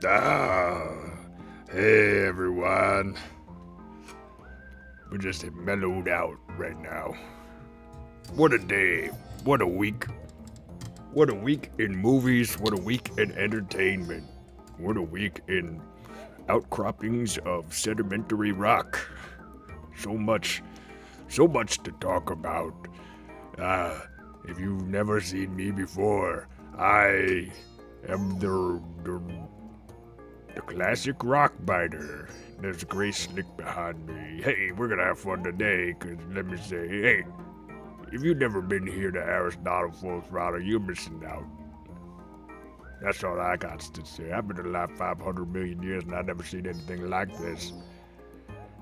Ah, hey everyone. We're just mellowed out right now. What a day. What a week. What a week in movies. What a week in entertainment. What a week in outcroppings of sedimentary rock. So much to talk about. If you've never seen me before, I am the classic rock biter. There's a gray slick behind me. Hey, we're gonna have fun today, cause let me say, hey, if you've never been here to Aristotle Full Throttle, you're missing out. That's all I got to say. I've been alive 500 million years and I've never seen anything like this.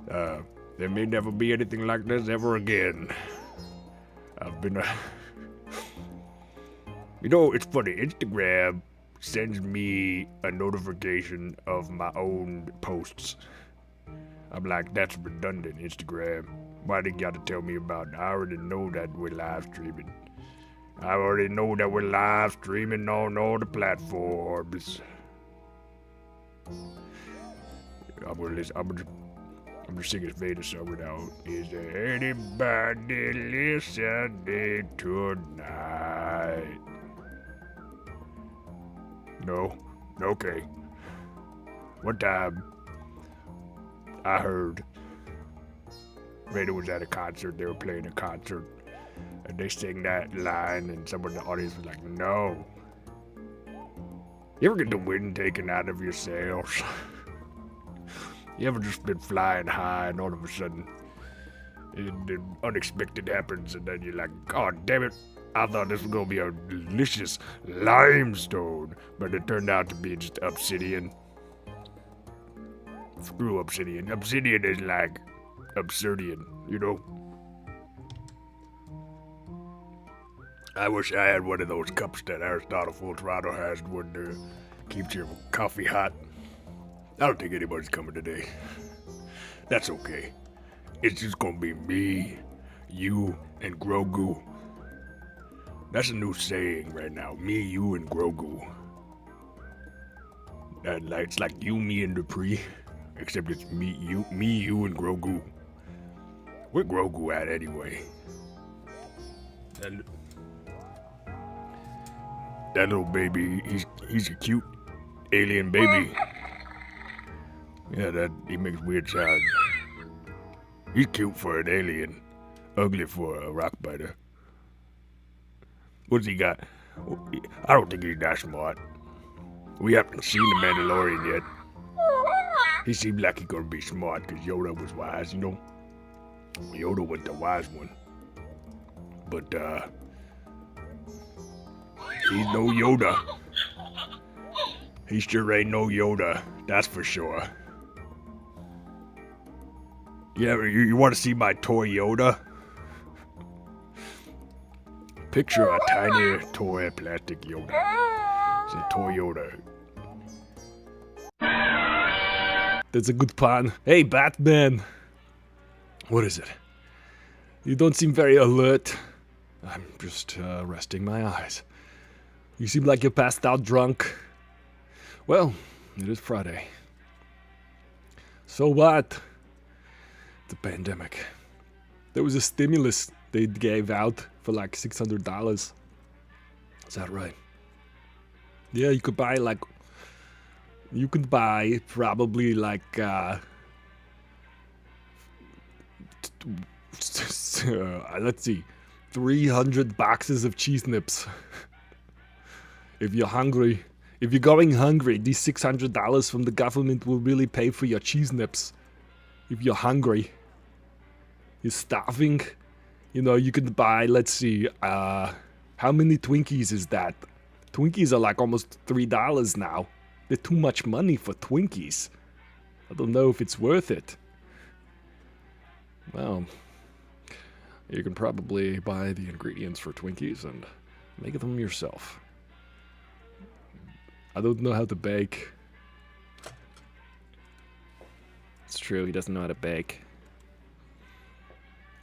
There may never be anything like this ever again. I've been You know, it's funny, Instagram sends me a notification of my own posts. I'm like, that's redundant, Instagram. Why do you gotta tell me about it? I already know that we're live streaming. I already know that we're live streaming on all the platforms. I'm just singing Vader song now. Is there anybody listening tonight? No? Okay. One time, I heard Vader was at a concert, they were playing a concert, and they sang that line, and someone in the audience was like, no. You ever get the wind taken out of your sails? You ever just been flying high, and all of a sudden, the unexpected happens, and then you're like, God damn it, I thought this was gonna be a delicious limestone, but it turned out to be just obsidian. Screw obsidian. Obsidian is like obsidian, you know? I wish I had one of those cups that Aristotle Full Throttle has, one keeps your coffee hot. I don't think anybody's coming today. That's okay. It's just gonna be me, you, and Grogu. That's a new saying right now. Me, you, and Grogu. It's like you, me, and Dupree. Except it's me, you, and Grogu. Where Grogu at anyway? That little baby, he's a cute alien baby. Yeah, he makes weird sounds. He's cute for an alien, ugly for a rock biter. What's he got? I don't think he's that smart. We haven't seen the Mandalorian yet. He seemed like he's gonna be smart because Yoda was wise, you know? Yoda was the wise one. But, he's no Yoda. He sure ain't no Yoda, that's for sure. Yeah, you want to see my toy Yoda? Picture a tiny toy plastic Yoda. It's a toy Yoda. That's a good pun. Hey, Batman! What is it? You don't seem very alert. I'm just resting my eyes. You seem like you're passed out drunk. Well, it is Friday. So what? The pandemic. There was a stimulus they gave out for like $600. Is that right? Yeah, you could buy probably like let's see, 300 boxes of cheese nips. If you're hungry, if you're going hungry, these $600 from the government will really pay for your cheese nips. If you're hungry, you're starving, you know, you could buy, let's see, how many Twinkies is that? Twinkies are like almost $3 now. They're too much money for Twinkies. I don't know if it's worth it. Well, you can probably buy the ingredients for Twinkies and make them yourself. I don't know how to bake. It's true, he doesn't know how to bake.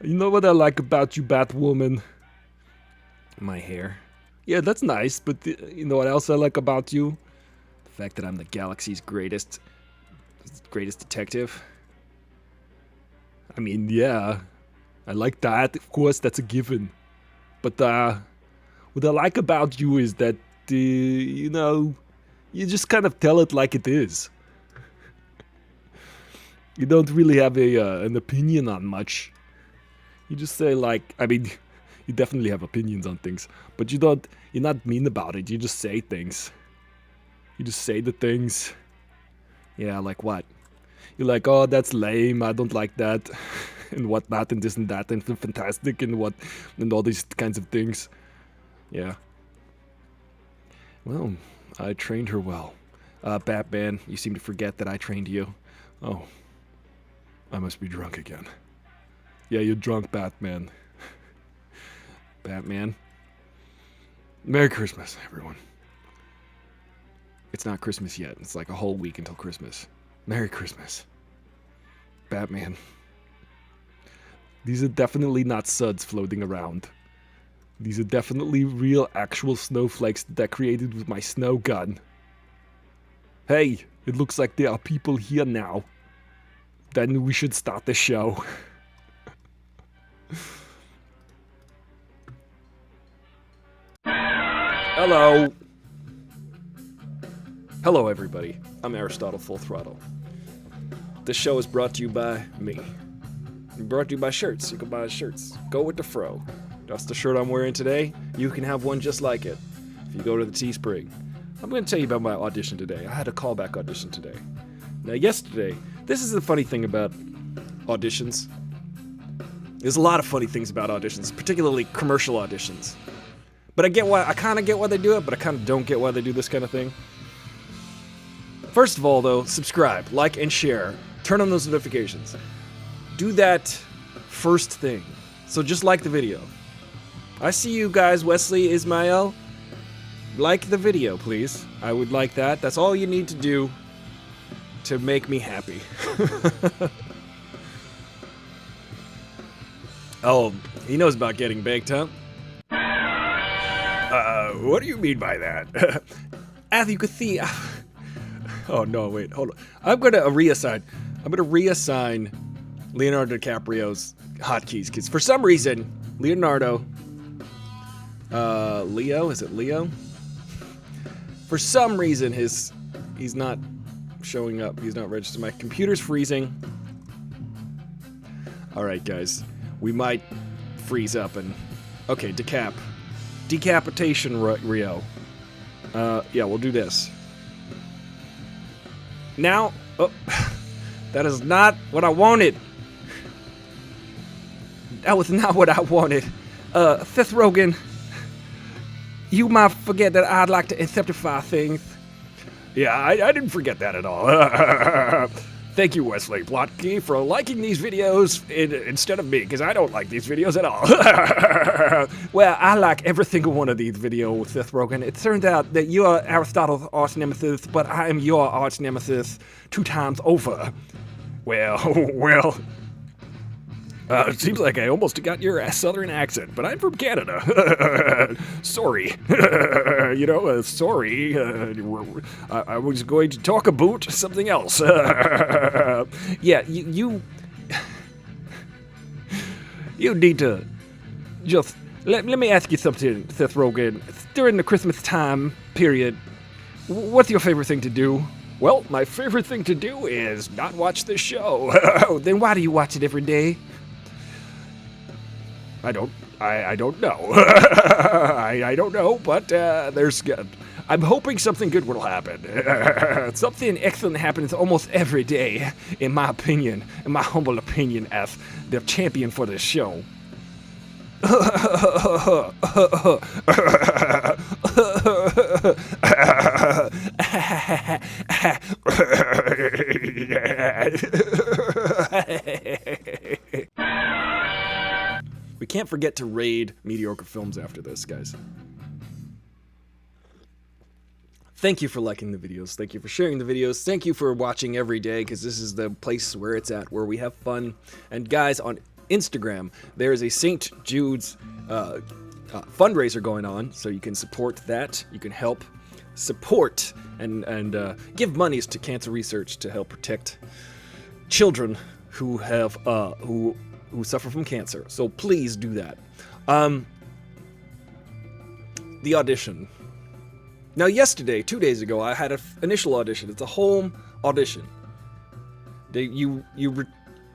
You know what I like about you, Batwoman? My hair. Yeah, that's nice, but you know what else I like about you? fact that I'm the galaxy's greatest detective. I mean, yeah, I like that. Of course, that's a given. But what I like about you is that, you know, you just kind of tell it like it is. You don't really have an opinion on much. You just say like, I mean, you definitely have opinions on things, but you're not mean about it. You just say things. You just say the things. Yeah, like what? You're like, oh, that's lame, I don't like that, and whatnot, and this and that, and fantastic, and what, and all these kinds of things. Yeah. Well, I trained her well. Batman, you seem to forget that I trained you. Oh. I must be drunk again. Yeah, you're drunk, Batman. Batman. Merry Christmas, everyone. It's not Christmas yet. It's like a whole week until Christmas. Merry Christmas. Batman. These are definitely not suds floating around. These are definitely real, actual snowflakes that I created with my snow gun. Hey, it looks like there are people here now. Then we should start the show. Hello. Hello, everybody. I'm Aristotle Full Throttle. This show is brought to you by me. Brought to you by shirts. You can buy shirts. Go with the fro. That's the shirt I'm wearing today. You can have one just like it if you go to the Teespring. I'm going to tell you about my audition today. I had a callback audition today. Now, yesterday, this is the funny thing about auditions. There's a lot of funny things about auditions, particularly commercial auditions. But I kind of get why they do it, but I kind of don't get why they do this kind of thing. First of all, though, subscribe, like, and share. Turn on those notifications. Do that first thing. So just like the video. I see you guys, Wesley, Ismail. Like the video, please. I would like that. That's all you need to do to make me happy. Oh, he knows about getting baked, huh? What do you mean by that? As you can see... Oh, no, wait, hold on. I'm gonna reassign Leonardo DiCaprio's hotkeys, because for some reason, Leonardo... Leo? Is it Leo? For some reason, he's not showing up. He's not registered. My computer's freezing. Alright, guys. We might freeze up and... Okay, Decapitation Rio. Yeah, we'll do this. Now... Oh, that is not what I wanted. That was not what I wanted. Seth Rogen... You might forget that I'd like to inceptify things. Yeah, I didn't forget that at all. Thank you, Wesley Plotke, for liking these videos instead of me, because I don't like these videos at all. Well, I like every single one of these videos, Seth Rogen. It turns out that you are Aristotle's arch nemesis, but I am your arch nemesis 2 times over. Well... it seems like I almost got your southern accent, but I'm from Canada. Sorry. Sorry. I was going to talk about something else. Yeah, you need to just... Let me ask you something, Seth Rogen. During the Christmas time period, what's your favorite thing to do? Well, my favorite thing to do is not watch this show. Then why do you watch it every day? I don't know. I don't know, but I'm hoping something good will happen. Something excellent happens almost every day, in my opinion, in my humble opinion as the champion for this show. We can't forget to raid mediocre films after this, guys. Thank you for liking the videos. Thank you for sharing the videos. Thank you for watching every day, because this is the place where it's at, where we have fun. And guys, on Instagram, there is a St. Jude's fundraiser going on, so you can support that. You can help support and give monies to cancer research to help protect children who have who suffer from cancer. So please do that. The audition. Now yesterday, 2 days ago, I had an initial audition. It's a home audition. You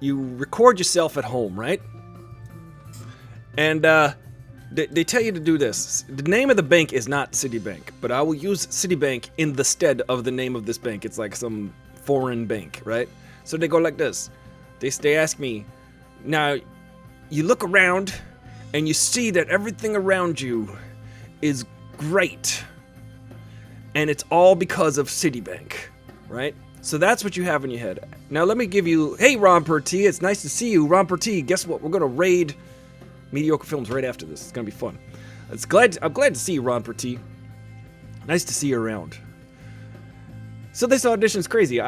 record yourself at home, right? And they tell you to do this. The name of the bank is not Citibank, but I will use Citibank in the stead of the name of this bank. It's like some foreign bank, right? So they go like this. They ask me, now you look around and you see that everything around you is great. And it's all because of Citibank, right? So that's what you have in your head. Now let me give you, hey Ron Pertee, it's nice to see you. Ron Pertee, guess what? We're gonna raid Mediocre Films right after this. It's gonna be fun. I'm glad to see you, Ron Pertee. Nice to see you around. So this audition's crazy.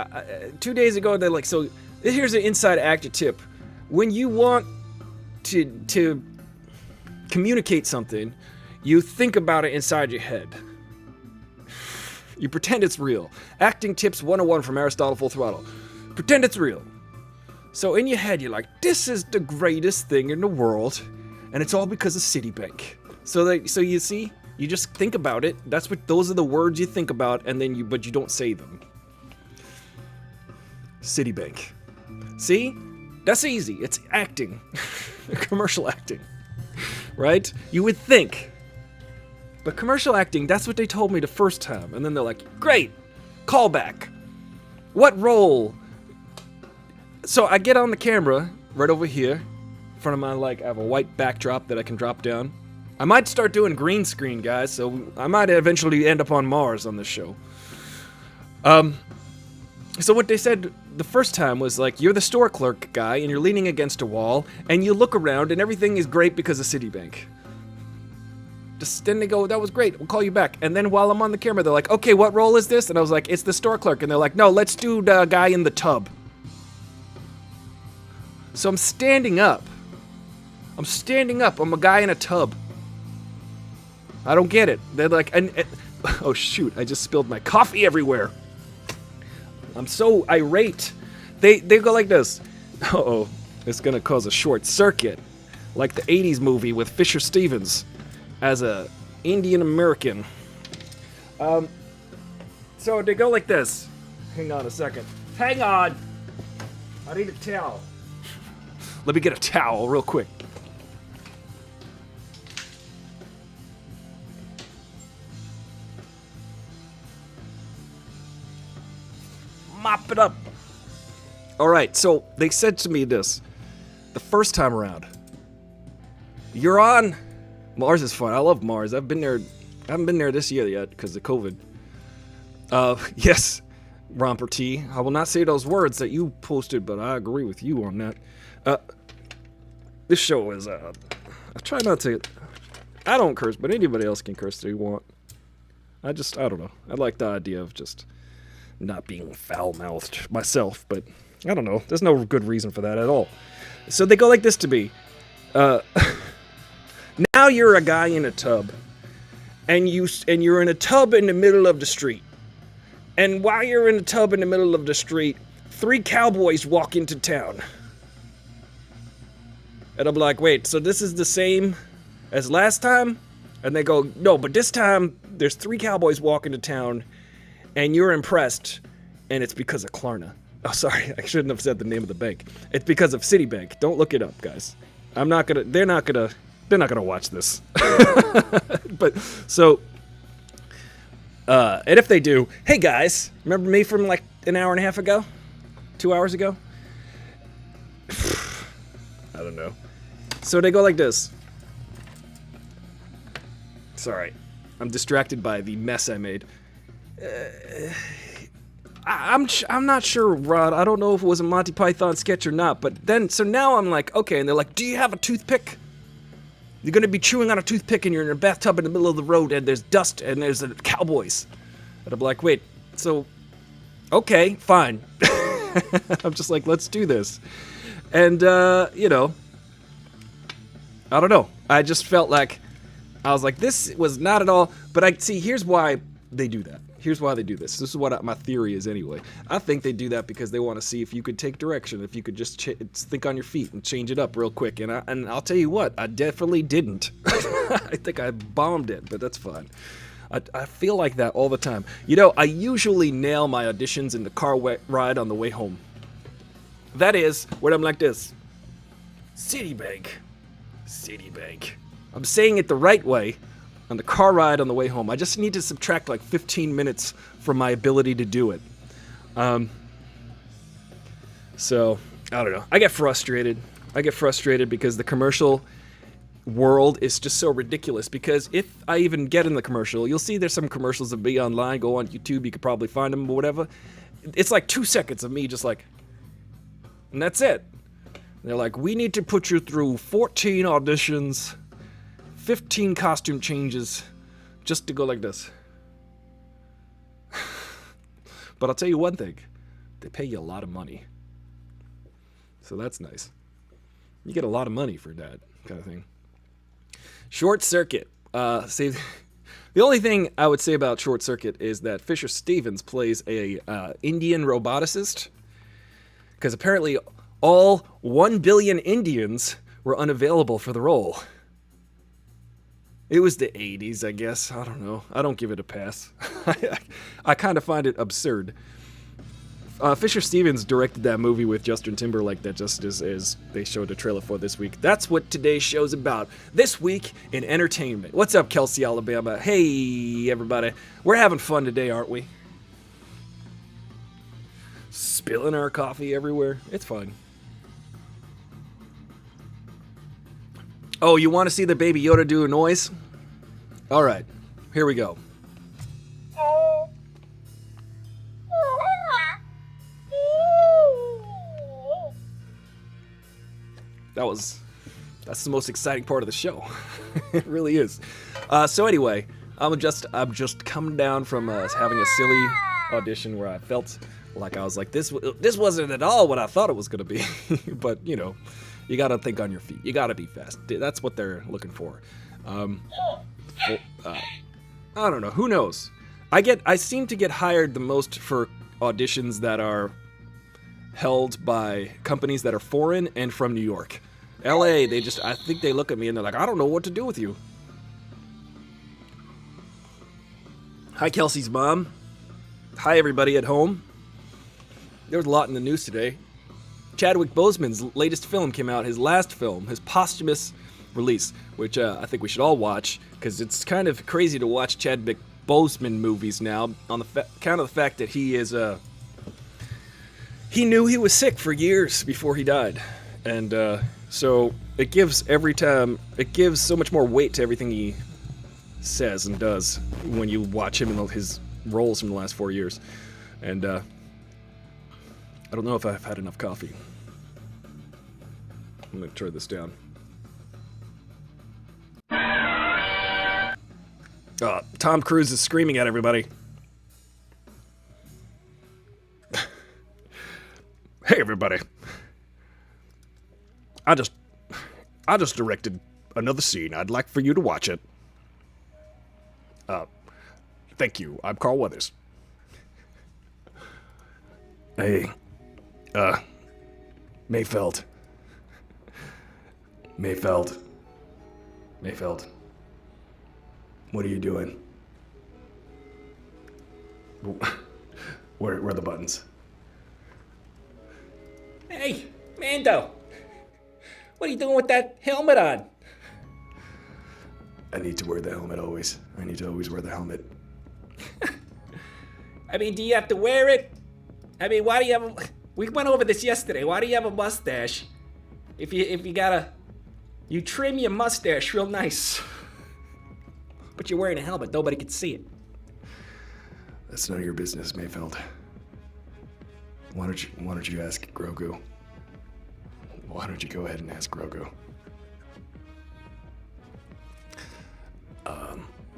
2 days ago, they're like, so here's an inside actor tip. When you want to communicate something, you think about it inside your head. You pretend it's real. Acting tips 101 from Aristotle Full Throttle. Pretend it's real. So in your head, you're like, this is the greatest thing in the world, and it's all because of Citibank. So you see, you just think about it. Those are the words you think about, and then but you don't say them. Citibank. See? That's easy. It's acting. Commercial acting. Right? You would think. But commercial acting, that's what they told me the first time. And then they're like, great, callback. What role? So I get on the camera right over here. In front of my, I have a white backdrop that I can drop down. I might start doing green screen, guys, so I might eventually end up on Mars on this show. So what they said the first time was like, you're the store clerk guy, and you're leaning against a wall, and you look around, and everything is great because of Citibank. Then they go, that was great, we'll call you back. And then while I'm on the camera, they're like, okay, what role is this? And I was like, it's the store clerk. And they're like, no, let's do the guy in the tub. So I'm standing up. I'm a guy in a tub. I don't get it. They're like, oh shoot, I just spilled my coffee everywhere. I'm so irate. They go like this. Uh-oh, it's gonna cause a short circuit. Like the 80s movie with Fisher Stevens as a Indian American. So they go like this. Hang on a second. Hang on! I need a towel. Let me get a towel real quick. Mop it up. Alright, so they said to me this the first time around. You're on. Mars is fun. I love Mars. I've been there. I haven't been there this year yet because of COVID. Yes, Romper T. I will not say those words that you posted, but I agree with you on that. This show is, I try not to, I don't curse, but anybody else can curse if they want. I don't know. I like the idea of just not being foul-mouthed myself, but I don't know. There's no good reason for that at all. So they go like this to me. Now you're a guy in a tub, and you're in a tub in the middle of the street. And while you're in a tub in the middle of the street, 3 cowboys walk into town. And I'm like, wait, so this is the same as last time? And they go, no, but this time there's 3 cowboys walk into town, and you're impressed, and it's because of Klarna. Oh, sorry, I shouldn't have said the name of the bank. It's because of Citibank. Don't look it up, guys. They're not gonna watch this. But so, and if they do, hey guys, remember me from like an hour and a half ago? 2 hours ago? I don't know. So they go like this. Sorry, I'm distracted by the mess I made. I'm not sure, Rod. I don't know if it was a Monty Python sketch or not. But then, so now I'm like, okay. And they're like, do you have a toothpick? You're gonna be chewing on a toothpick and you're in a bathtub in the middle of the road and there's dust and there's cowboys. And I'm like, wait, so, okay, fine. I'm just like, let's do this. And, you know, I don't know. I just felt like, I was like, this was not at all, but here's why they do that. Here's why they do this. This is what my theory is anyway. I think they do that because they want to see if you could take direction, if you could just think on your feet and change it up real quick. And I'll tell you what, I definitely didn't. I think I bombed it, but that's fine. I feel like that all the time. You know, I usually nail my auditions in the car ride on the way home. That is, when I'm like this. Citibank. I'm saying it the right way on the car ride on the way home. I just need to subtract like 15 minutes from my ability to do it. So, I don't know. I get frustrated because the commercial world is just so ridiculous. Because if I even get in the commercial, you'll see there's some commercials of me online. Go on YouTube, you could probably find them or whatever. It's like 2 seconds of me just like, and that's it. They're like, we need to put you through 14 auditions, 15 costume changes, just to go like this. But I'll tell you one thing, they pay you a lot of money. So that's nice. You get a lot of money for that kind of thing. Short Circuit. The only thing I would say about Short Circuit is that Fisher Stevens plays a Indian roboticist. Because apparently all 1 billion Indians were unavailable for the role. It was the 80s, I guess. I don't know. I don't give it a pass. I kind of find it absurd. Fisher Stevens directed that movie with Justin Timberlake that just as they showed a trailer for this week. That's what today's show's about. This week in entertainment. What's up, Kelsey, Alabama? Hey, everybody. We're having fun today, aren't we? Spilling our coffee everywhere. It's fun. Oh, you want to see the Baby Yoda do a noise? All right, here we go. That's the most exciting part of the show. It really is. So anyway, I'm just coming down from having a silly audition where I felt like I was like, this wasn't at all what I thought it was going to be. But, you know, you got to think on your feet. You got to be fast. That's what they're looking for. I don't know. Who knows? I seem to get hired the most for auditions that are held by companies that are foreign and from New York. LA, I think they look at me and they're like, I don't know what to do with you. Hi, Kelsey's mom. Hi, everybody at home. There was a lot in the news today. Chadwick Boseman's latest film came out, his last film, his posthumous release, which I think we should all watch, because it's kind of crazy to watch Chadwick Boseman movies now, on the count of the fact that he knew he was sick for years before he died. And so it gives so much more weight to everything he says and does when you watch him in his roles from the last 4 years. And I don't know if I've had enough coffee. I'm going to turn this down. Tom Cruise is screaming at everybody. Hey, everybody. I just directed another scene. I'd like for you to watch it. Thank you. I'm Carl Weathers. Hey, Mayfeld. What are you doing? Where are the buttons? Hey, Mando. What are you doing with that helmet on? I need to wear the helmet always. I need to always wear the helmet. I mean, do you have to wear it? I mean, why do you have we went over this yesterday. Why do you have a mustache? If you trim your mustache real nice. But you're wearing a helmet, nobody can see it. That's none of your business, Mayfeld. Why don't you ask Grogu? Why don't you go ahead and ask Grogu?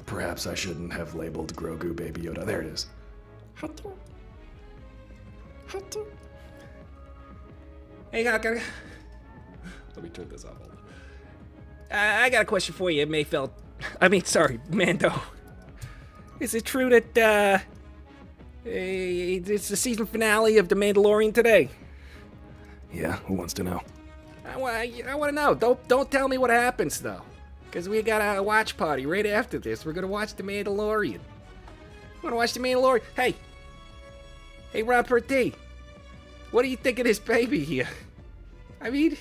Perhaps I shouldn't have labeled Grogu Baby Yoda. There it is. Hey, let me turn this off. I got a question for you, Mando. Is it true that it's the season finale of The Mandalorian today? Yeah, who wants to know? I want to know. Don't tell me what happens though, because we got a watch party right after this. We're gonna watch The Mandalorian. Want to watch The Mandalorian? Hey, Robert D. What do you think of this baby here? I mean,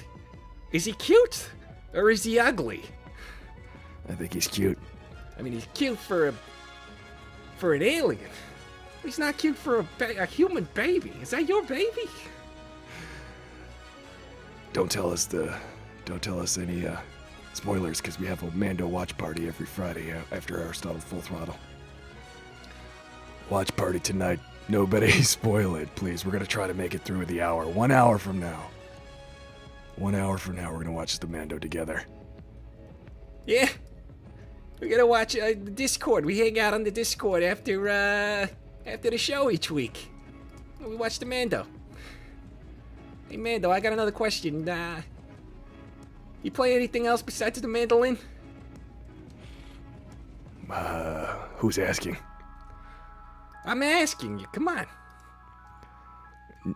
is he cute or is he ugly? I think he's cute. I mean, he's cute for an alien. He's not cute for a human baby. Is that your baby? Don't tell us any spoilers, because we have a Mando watch party every Friday after Aristotle Full Throttle. Watch party tonight. Nobody spoil it, please. We're gonna try to make it through the hour. 1 hour from now. 1 hour from now, we're gonna watch the Mando together. Yeah. We're gonna watch the Discord. We hang out on the Discord after the show each week. We watch the Mando. Hey Mando, I got another question. You play anything else besides the mandolin? Who's asking? I'm asking you. Come on.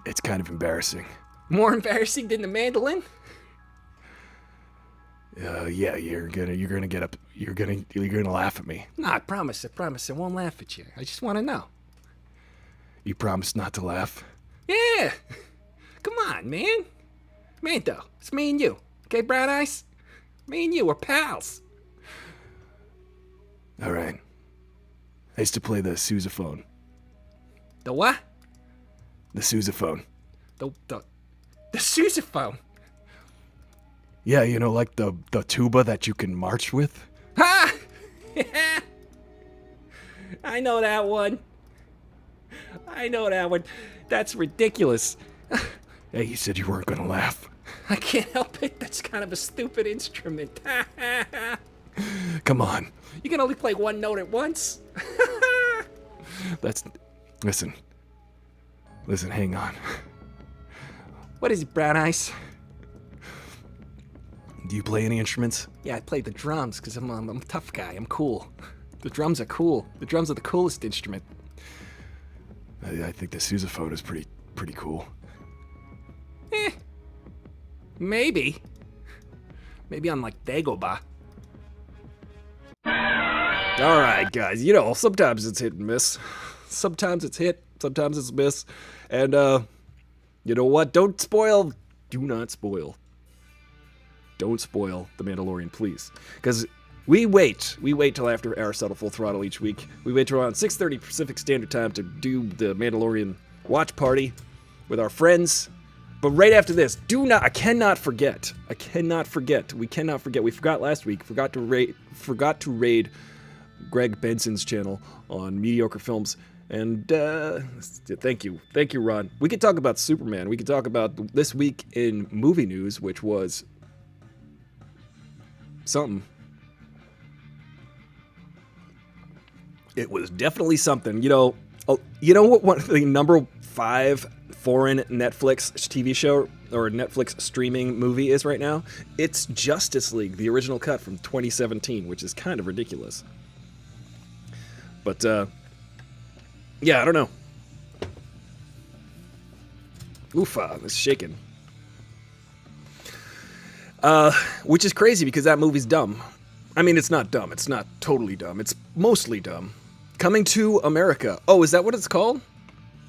It's kind of embarrassing. More embarrassing than the mandolin? Yeah, you're gonna get up. You're gonna laugh at me. No, I promise. I won't laugh at you. I just want to know. You promise not to laugh? Yeah. Come on, man. Mando, it's me and you. Okay, Brown Eyes? Me and you are pals. All right. I used to play the sousaphone. The what? The sousaphone. The sousaphone. Yeah, you know, like the tuba that you can march with? Ha! I know that one. That's ridiculous. Hey, you said you weren't gonna laugh. I can't help it. That's kind of a stupid instrument. Come on. You can only play one note at once. Listen, hang on. What is it, Brown Eyes? Do you play any instruments? Yeah, I play the drums because I'm a tough guy. I'm cool. The drums are cool. The drums are the coolest instrument. I think the sousaphone is pretty cool. Maybe. Maybe on like Dagobah. Alright, guys, you know, sometimes it's hit and miss. Sometimes it's hit, sometimes it's miss. And, you know what? Do not spoil. Don't spoil The Mandalorian, please. Because we wait till after Aristotle Full Throttle each week. We wait till around 6:30 Pacific Standard Time to do the Mandalorian watch party with our friends. But right after this, I cannot forget. We cannot forget. We forgot last week. Forgot to raid Greg Benson's channel on Mediocre Films. And thank you, Ron. We could talk about Superman. We could talk about this week in movie news, which was something. It was definitely something. You know what? One of the number 5 foreign Netflix TV show or Netflix streaming movie is right now? It's Justice League, the original cut from 2017, which is kind of ridiculous. But yeah, I don't know. Oofa, it's shaking. Which is crazy because that movie's dumb. I mean, it's not dumb. It's not totally dumb. It's mostly dumb. Coming to America. Oh, is that what it's called?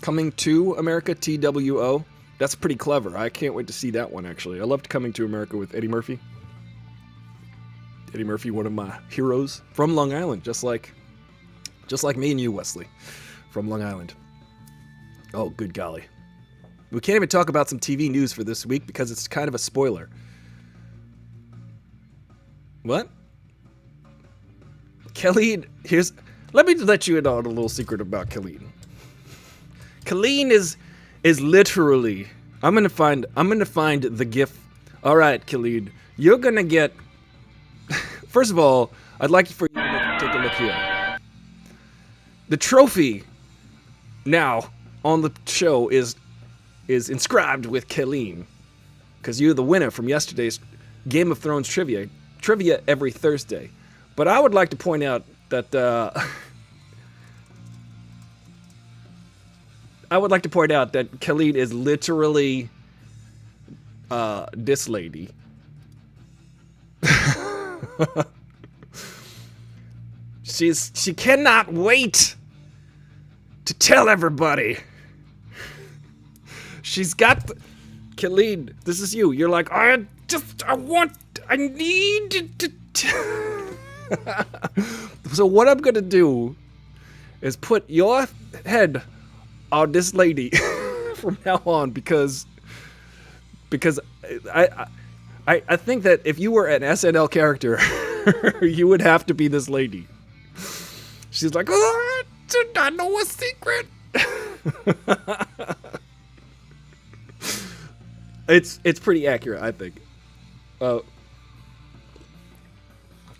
Coming to America, TWO. That's pretty clever. I can't wait to see that one, actually. I loved Coming to America with Eddie Murphy. Eddie Murphy, one of my heroes from Long Island, just like me and you, Wesley, from Long Island. Oh, good golly. We can't even talk about some TV news for this week because it's kind of a spoiler. What? Khalid, let me let you in on a little secret about Khalid. Khalid is literally, I'm gonna find the GIF. All right, Khalid, you're gonna get. First of all, I'd like for you to take a look here. The trophy now on the show is inscribed with Khalid, because you're the winner from yesterday's Game of Thrones trivia every Thursday. But I would like to point out that I would like to point out that Khalid is literally this lady. She cannot wait to tell everybody. She's got Khalid, this is you. You're like, I need to So what I'm gonna do is put your head on this lady from now on, because I think that if you were an SNL character, you would have to be this lady. She's like, oh, did I know a secret? It's pretty accurate, I think.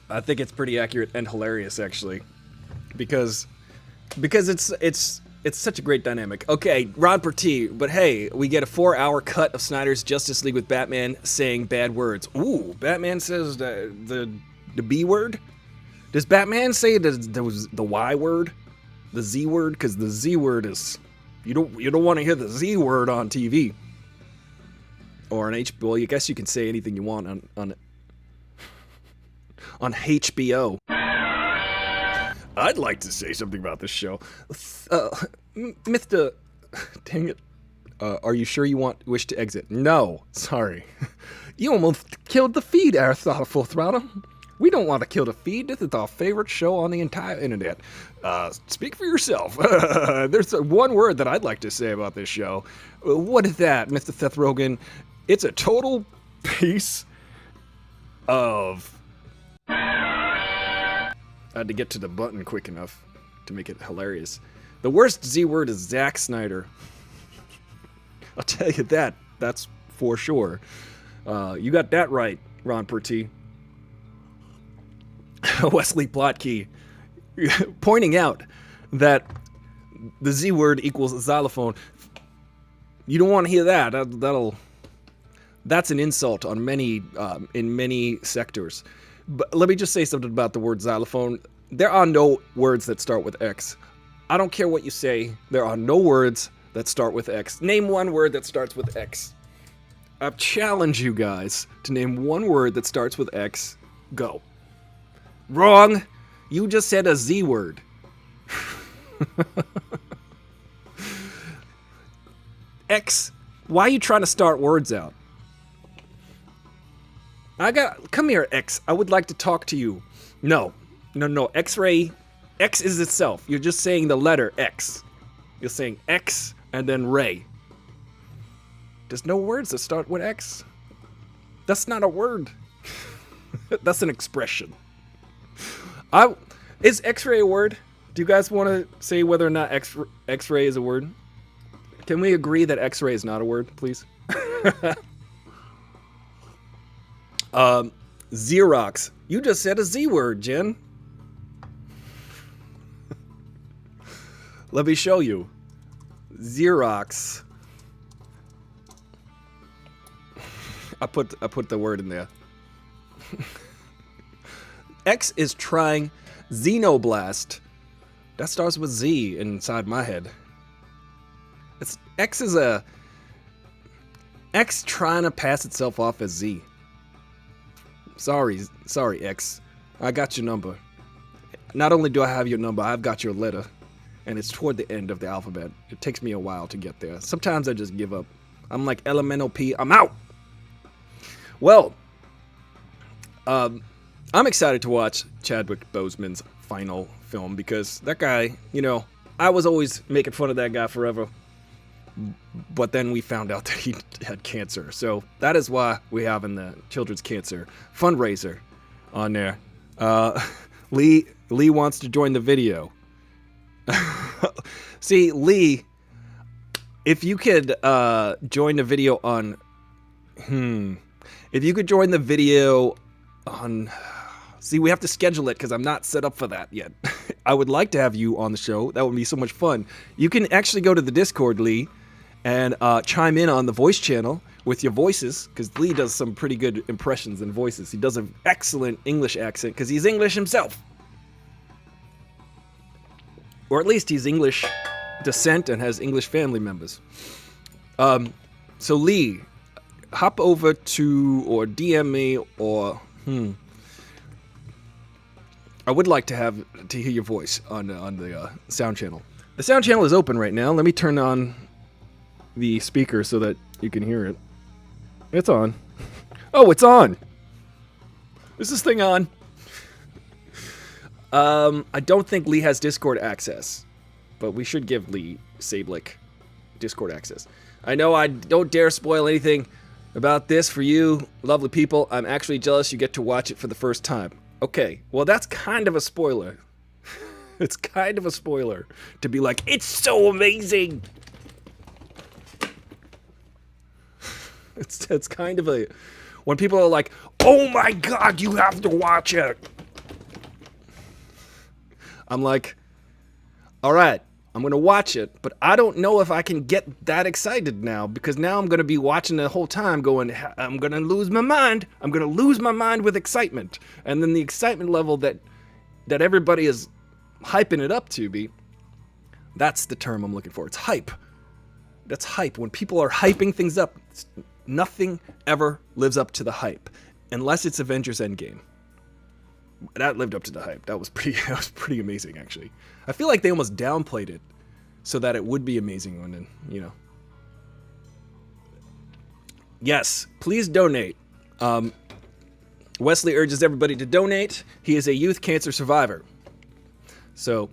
I think it's pretty accurate and hilarious, actually, because it's such a great dynamic. Okay, Ron Pertee, but hey, we get a 4-hour cut of Snyder's Justice League with Batman saying bad words. Ooh, Batman says the B word. Does Batman say the Y word, the Z word? Because the Z word is you don't want to hear the Z word on TV or on HBO. Well, I guess you can say anything you want on HBO. I'd like to say something about this show. Mr. Dang it. Are you sure you wish to exit? No, sorry. You almost killed the feed, Aristotle Full Throttle. We don't want to kill the feed. This is our favorite show on the entire internet. Speak for yourself. There's one word that I'd like to say about this show. What is that, Mr. Seth Rogen? It's a total piece of... I had to get to the button quick enough to make it hilarious. The worst Z word is Zack Snyder. I'll tell you that. That's for sure. You got that right, Ron Pertee. Wesley Plotke pointing out that the Z word equals xylophone. You don't want to hear that. That's an insult on many in many sectors. But let me just say something about the word xylophone. There are no words that start with X. I don't care what you say. There are no words that start with X. Name one word that starts with X. I challenge you guys to name one word that starts with X. Go. Wrong. You just said a Z word. X. Why are you trying to start words out? Come here, X. I would like to talk to you. No. X-ray. X is itself. You're just saying the letter X. You're saying X and then ray. There's no words that start with X. That's not a word. That's an expression. Is X-ray a word? Do you guys want to say whether or not X-ray is a word? Can we agree that X-ray is not a word, please? Xerox. You just said a Z word, Jen. Let me show you. Xerox. I put the word in there. X is trying Xenoblast. That starts with Z inside my head. X trying to pass itself off as Z. Sorry, X. I got your number. Not only do I have your number, I've got your letter. And it's toward the end of the alphabet. It takes me a while to get there. Sometimes I just give up. I'm like elemental P. I'm out! Well, I'm excited to watch Chadwick Boseman's final film because that guy, I was always making fun of that guy forever. But then we found out that he had cancer. So that is why we have in the Children's Cancer fundraiser on there. Lee wants to join the video. See, Lee, if you could join the video on... If you could join the video on... See, we have to schedule it because I'm not set up for that yet. I would like to have you on the show. That would be so much fun. You can actually go to the Discord, Lee, and chime in on the voice channel with your voices, because Lee does some pretty good impressions and voices. He does an excellent English accent because he's English himself. Or at least he's English descent and has English family members. So Lee, hop over to or DM me or I would like to hear your voice on the sound channel. The sound channel is open right now. Let me turn on the speaker so that you can hear it. It's on. Oh, it's on. Is this thing on? I don't think Lee has Discord access, but we should give Lee Sablick Discord access. I know I don't dare spoil anything about this for you, lovely people. I'm actually jealous you get to watch it for the first time. Okay, well that's kind of a spoiler. It's kind of a spoiler to be like, it's so amazing. It's kind of a, when people are like, oh my god, you have to watch it. I'm like, all right, I'm going to watch it, but I don't know if I can get that excited now, because now I'm going to be watching the whole time going, I'm going to lose my mind. I'm going to lose my mind with excitement. And then the excitement level that everybody is hyping it up to be, that's the term I'm looking for. It's hype. That's hype. When people are hyping things up, nothing ever lives up to the hype, unless it's Avengers Endgame. That lived up to the hype. That was pretty amazing, actually. I feel like they almost downplayed it so that it would be amazing when, you know. Yes, please donate. Wesley urges everybody to donate. He is a youth cancer survivor. So,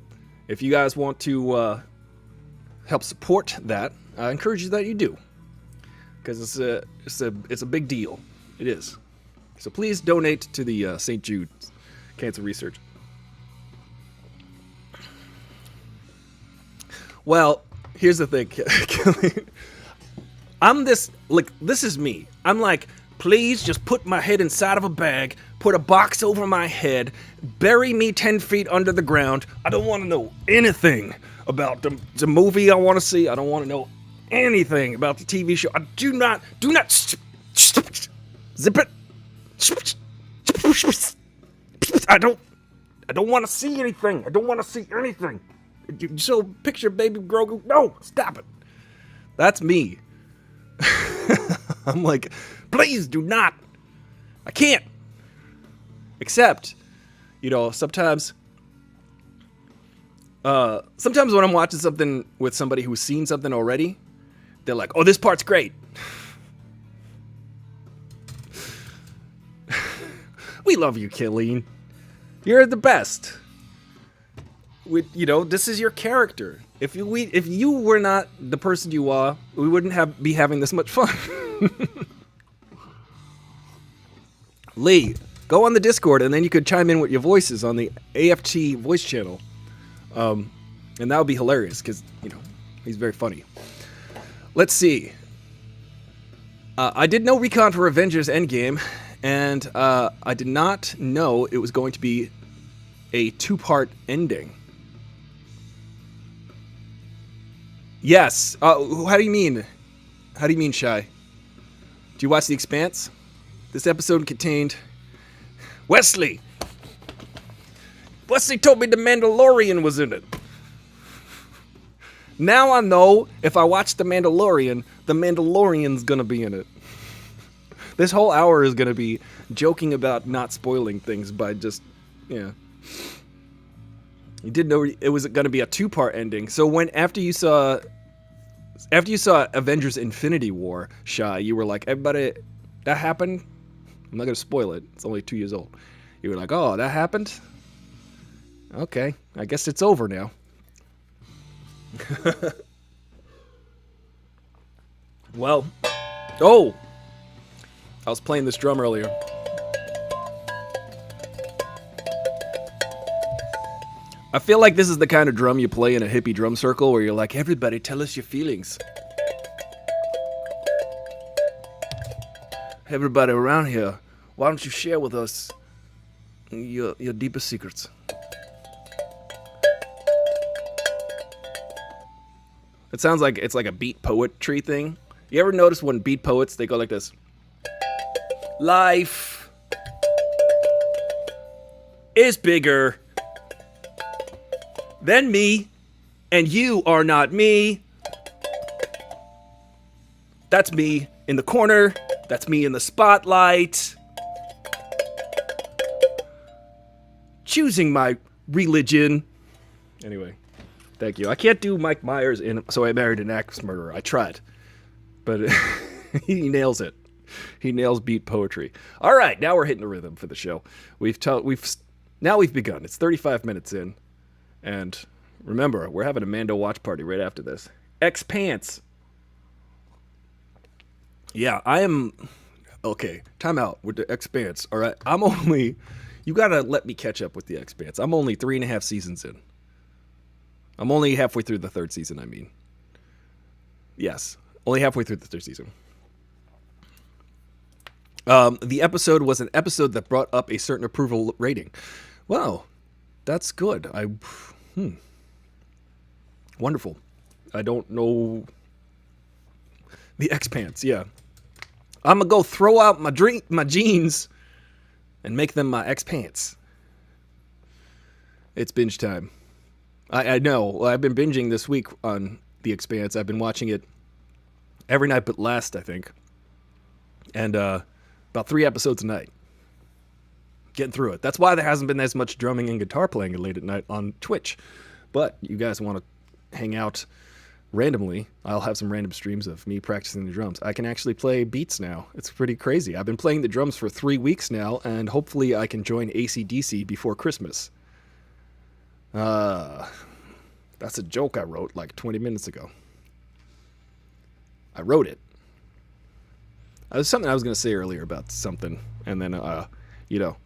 if you guys want to help support that, I encourage you that you do, because it's a big deal. It is. So please donate to the St. Jude's Cancer Research. Well, here's the thing. This is me. I'm like, please just put my head inside of a bag, put a box over my head, bury me 10 feet under the ground. I don't want to know anything about the movie I want to see. I don't want to know anything about the TV show. I do not zip it. I don't want to see anything. I don't want to see anything. So picture baby Grogu. No, stop it. That's me. I'm like, please do not. I can't. Except, you know, sometimes when I'm watching something with somebody who's seen something already, they're like, oh, this part's great. We love you, Killeen. You're the best. This is your character. If you were not the person you are, we wouldn't be having this much fun. Lee, go on the Discord, and then you could chime in with your voices on the AFT voice channel. And that would be hilarious, because, he's very funny. Let's see. I did no recon for Avengers Endgame, and I did not know it was going to be a 2-part ending. Yes. How do you mean? How do you mean, Shy? Do you watch The Expanse? This episode contained Wesley. Wesley told me the Mandalorian was in it. Now I know if I watch the Mandalorian's gonna be in it. This whole hour is gonna be joking about not spoiling things by just, You didn't know it was gonna be a 2-part ending. So after you saw Avengers Infinity War, Shy, you were like, everybody, that happened? I'm not gonna spoil it. It's only 2 years old. You were like, oh, that happened? Okay, I guess it's over now. Well, I was playing this drum earlier. I feel like this is the kind of drum you play in a hippie drum circle where you're like, everybody tell us your feelings. Everybody around here, why don't you share with us your deepest secrets? It sounds like it's like a beat poetry thing. You ever notice when beat poets, they go like this? Life is bigger than me. And you are not me. That's me in the corner. That's me in the spotlight. Choosing my religion. Anyway, thank you. I can't do Mike Myers in So I Married an Axe Murderer. I tried. But he nails it. He nails beat poetry. All right, now we're hitting the rhythm for the show. We've begun. It's 35 minutes in. And remember, we're having a Mando watch party right after this. X-Pants. Yeah, I am... Okay, time out with the Expanse. All right, you gotta let me catch up with the Expanse. I'm only 3.5 seasons in. I'm only halfway through the third season, I mean. Yes, only halfway through the third season. The episode was an episode that brought up a certain approval rating. Wow, that's good. Wonderful. I don't know... The Expanse, yeah. I'm gonna go throw out my jeans and make them my X-Pants. It's binge time. I know. I've been binging this week on The Expanse. I've been watching it every night but last, I think. And about 3 episodes a night. Getting through it. That's why there hasn't been as much drumming and guitar playing late at night on Twitch. But you guys want to hang out randomly, I'll have some random streams of me practicing the drums. I can actually play beats now. It's pretty crazy. I've been playing the drums for 3 weeks now, and hopefully I can join AC/DC before Christmas. That's a joke I wrote like 20 minutes ago. I wrote it. It was something I was going to say earlier about something, and then,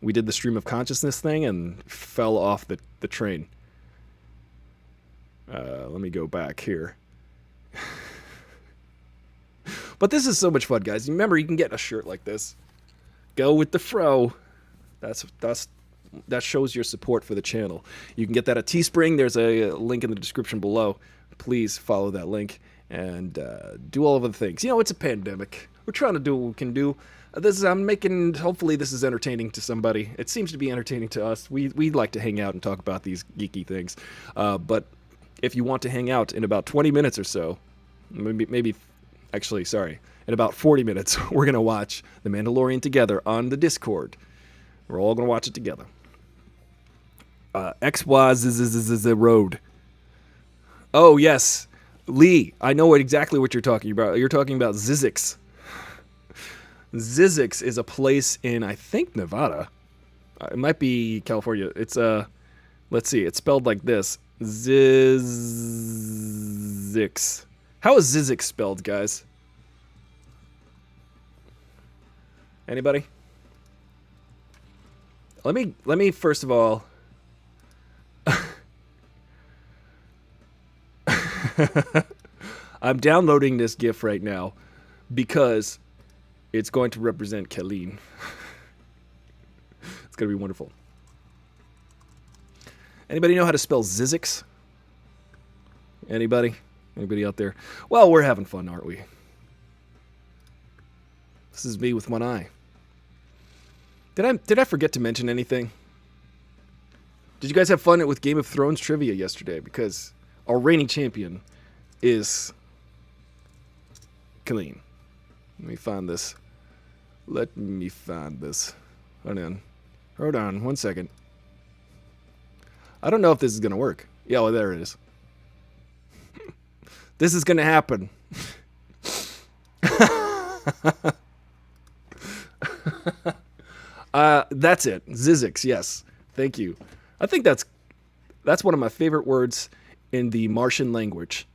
we did the stream of consciousness thing and fell off the train. Let me go back here. But this is so much fun, guys. Remember, you can get a shirt like this. Go with the fro. That shows your support for the channel. You can get that at Teespring. There's a link in the description below. Please follow that link and do all of the things. It's a pandemic. We're trying to do what we can do. Hopefully this is entertaining to somebody. It seems to be entertaining to us. We like to hang out and talk about these geeky things. But if you want to hang out in about 20 minutes or so, in about 40 minutes, we're going to watch The Mandalorian together on the Discord. We're all going to watch it together. XYZ is the road. Oh, yes. Lee, I know exactly what you're talking about. You're talking about Zizix. Zizix is a place in, I think, Nevada. It might be California. It's, let's see. It's spelled like this. Zizix. How is Zizix spelled, guys? Anybody? Let me first of all... I'm downloading this GIF right now because it's going to represent Kaleen. It's going to be wonderful. Anybody know how to spell Zizix? Anybody? Anybody out there? Well, we're having fun, aren't we? This is me with one eye. Did I forget to mention anything? Did you guys have fun with Game of Thrones trivia yesterday? Because our reigning champion is Kaleen. Let me find this. Hold on 1 second. I don't know if this is going to work. Yeah, well, there it is. This is going to happen. That's it. Zizix, yes. Thank you. I think that's one of my favorite words in the Martian language.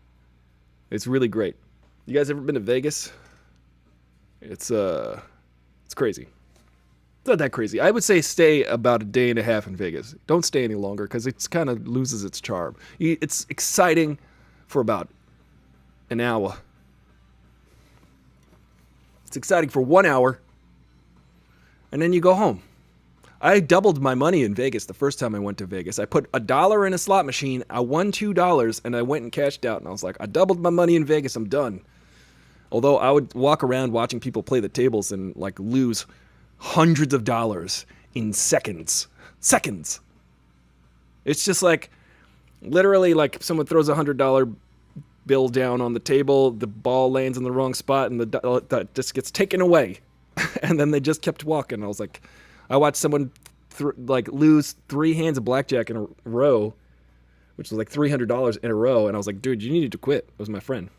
It's really great. You guys ever been to Vegas? It's crazy. It's not that crazy. I would say stay about a day and a half in Vegas. Don't stay any longer because it kind of loses its charm. It's exciting for about an hour. It's exciting for 1 hour. And then you go home. I doubled my money in Vegas the first time I went to Vegas. I put $1 in a slot machine. I won $2 and I went and cashed out. And I was like, I doubled my money in Vegas. I'm done. Although I would walk around watching people play the tables and like lose hundreds of dollars in seconds. Seconds. It's just like Literally, like someone throws $100 bill down on the table, the ball lands in the wrong spot, and that just gets taken away. And then they just kept walking. I was like, I watched someone lose 3 hands of blackjack in a row, which was like $300 in a row, and I was like, dude, you needed to quit. It was my friend.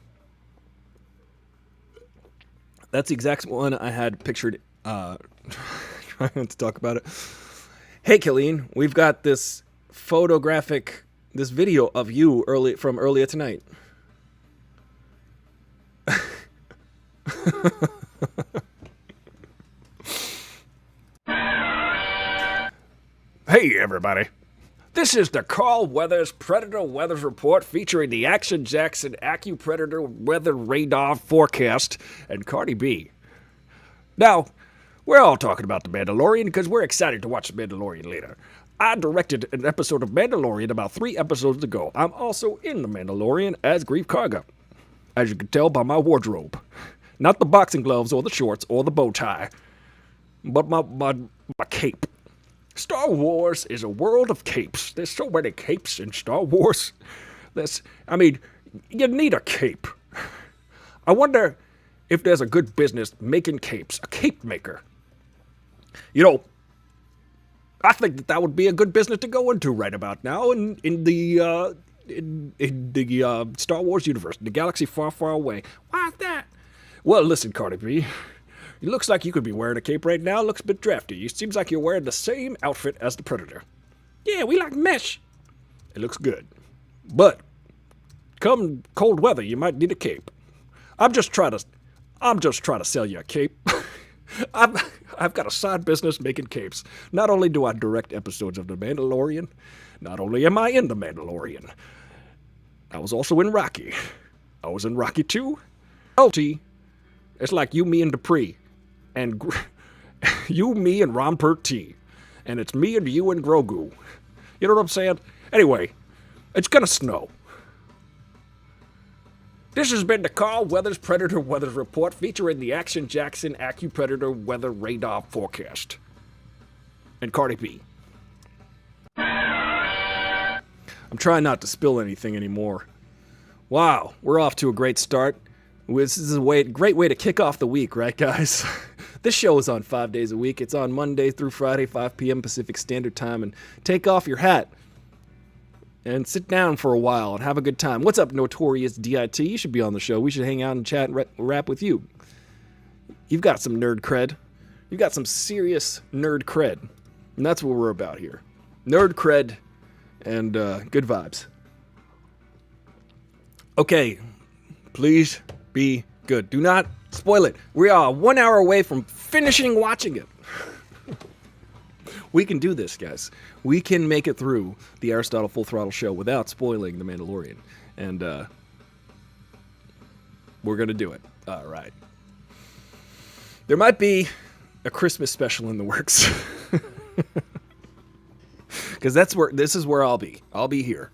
That's the exact one I had pictured. Trying to talk about it. Hey, Killeen, we've got this video of you from earlier tonight. Hey, everybody. This is the Carl Weathers Predator Weathers Report featuring the Action Jackson AccuPredator Weather Radar Forecast and Cardi B. Now, we're all talking about The Mandalorian because we're excited to watch The Mandalorian later. I directed an episode of Mandalorian about 3 episodes ago. I'm also in The Mandalorian as Grief Karga, as you can tell by my wardrobe. Not the boxing gloves or the shorts or the bow tie, but my cape. Star Wars is a world of capes. There's so many capes in Star Wars. You need a cape. I wonder if there's a good business making capes, a cape maker. You know, I think that would be a good business to go into right about now in the Star Wars universe, the galaxy far, far away. Why is that? Well, listen, Cardi B. It looks like you could be wearing a cape right now. It looks a bit drafty. It seems like you're wearing the same outfit as the Predator. Yeah, we like mesh. It looks good. But come cold weather, you might need a cape. I'm just trying to sell you a cape. I've got a side business making capes. Not only do I direct episodes of The Mandalorian, not only am I in The Mandalorian, I was also in Rocky. I was in Rocky 2. Oh, see, it's like you, me, and Dupree. And you, me, and Ron T. And it's me and you and Grogu. You know what I'm saying? Anyway, it's gonna snow. This has been the Carl Weathers Predator Weather Report featuring the Action Jackson AccuPredator Weather Radar Forecast. And Cardi B. I'm trying not to spill anything anymore. Wow, we're off to a great start. This is a great way to kick off the week, right, guys? This show is on 5 days a week. It's on Monday through Friday, 5 p.m. Pacific Standard Time. And take off your hat and sit down for a while and have a good time. What's up, Notorious DIT? You should be on the show. We should hang out and chat and rap with you. You've got some nerd cred. You've got some serious nerd cred. And that's what we're about here. Nerd cred and good vibes. Okay, please be good. Do not spoil it. We are 1 hour away from finishing watching it. We can do this, guys. We can make it through the Aristotle Full Throttle show without spoiling The Mandalorian. And we're going to do it. All right. There might be a Christmas special in the works. Because this is where I'll be. I'll be here.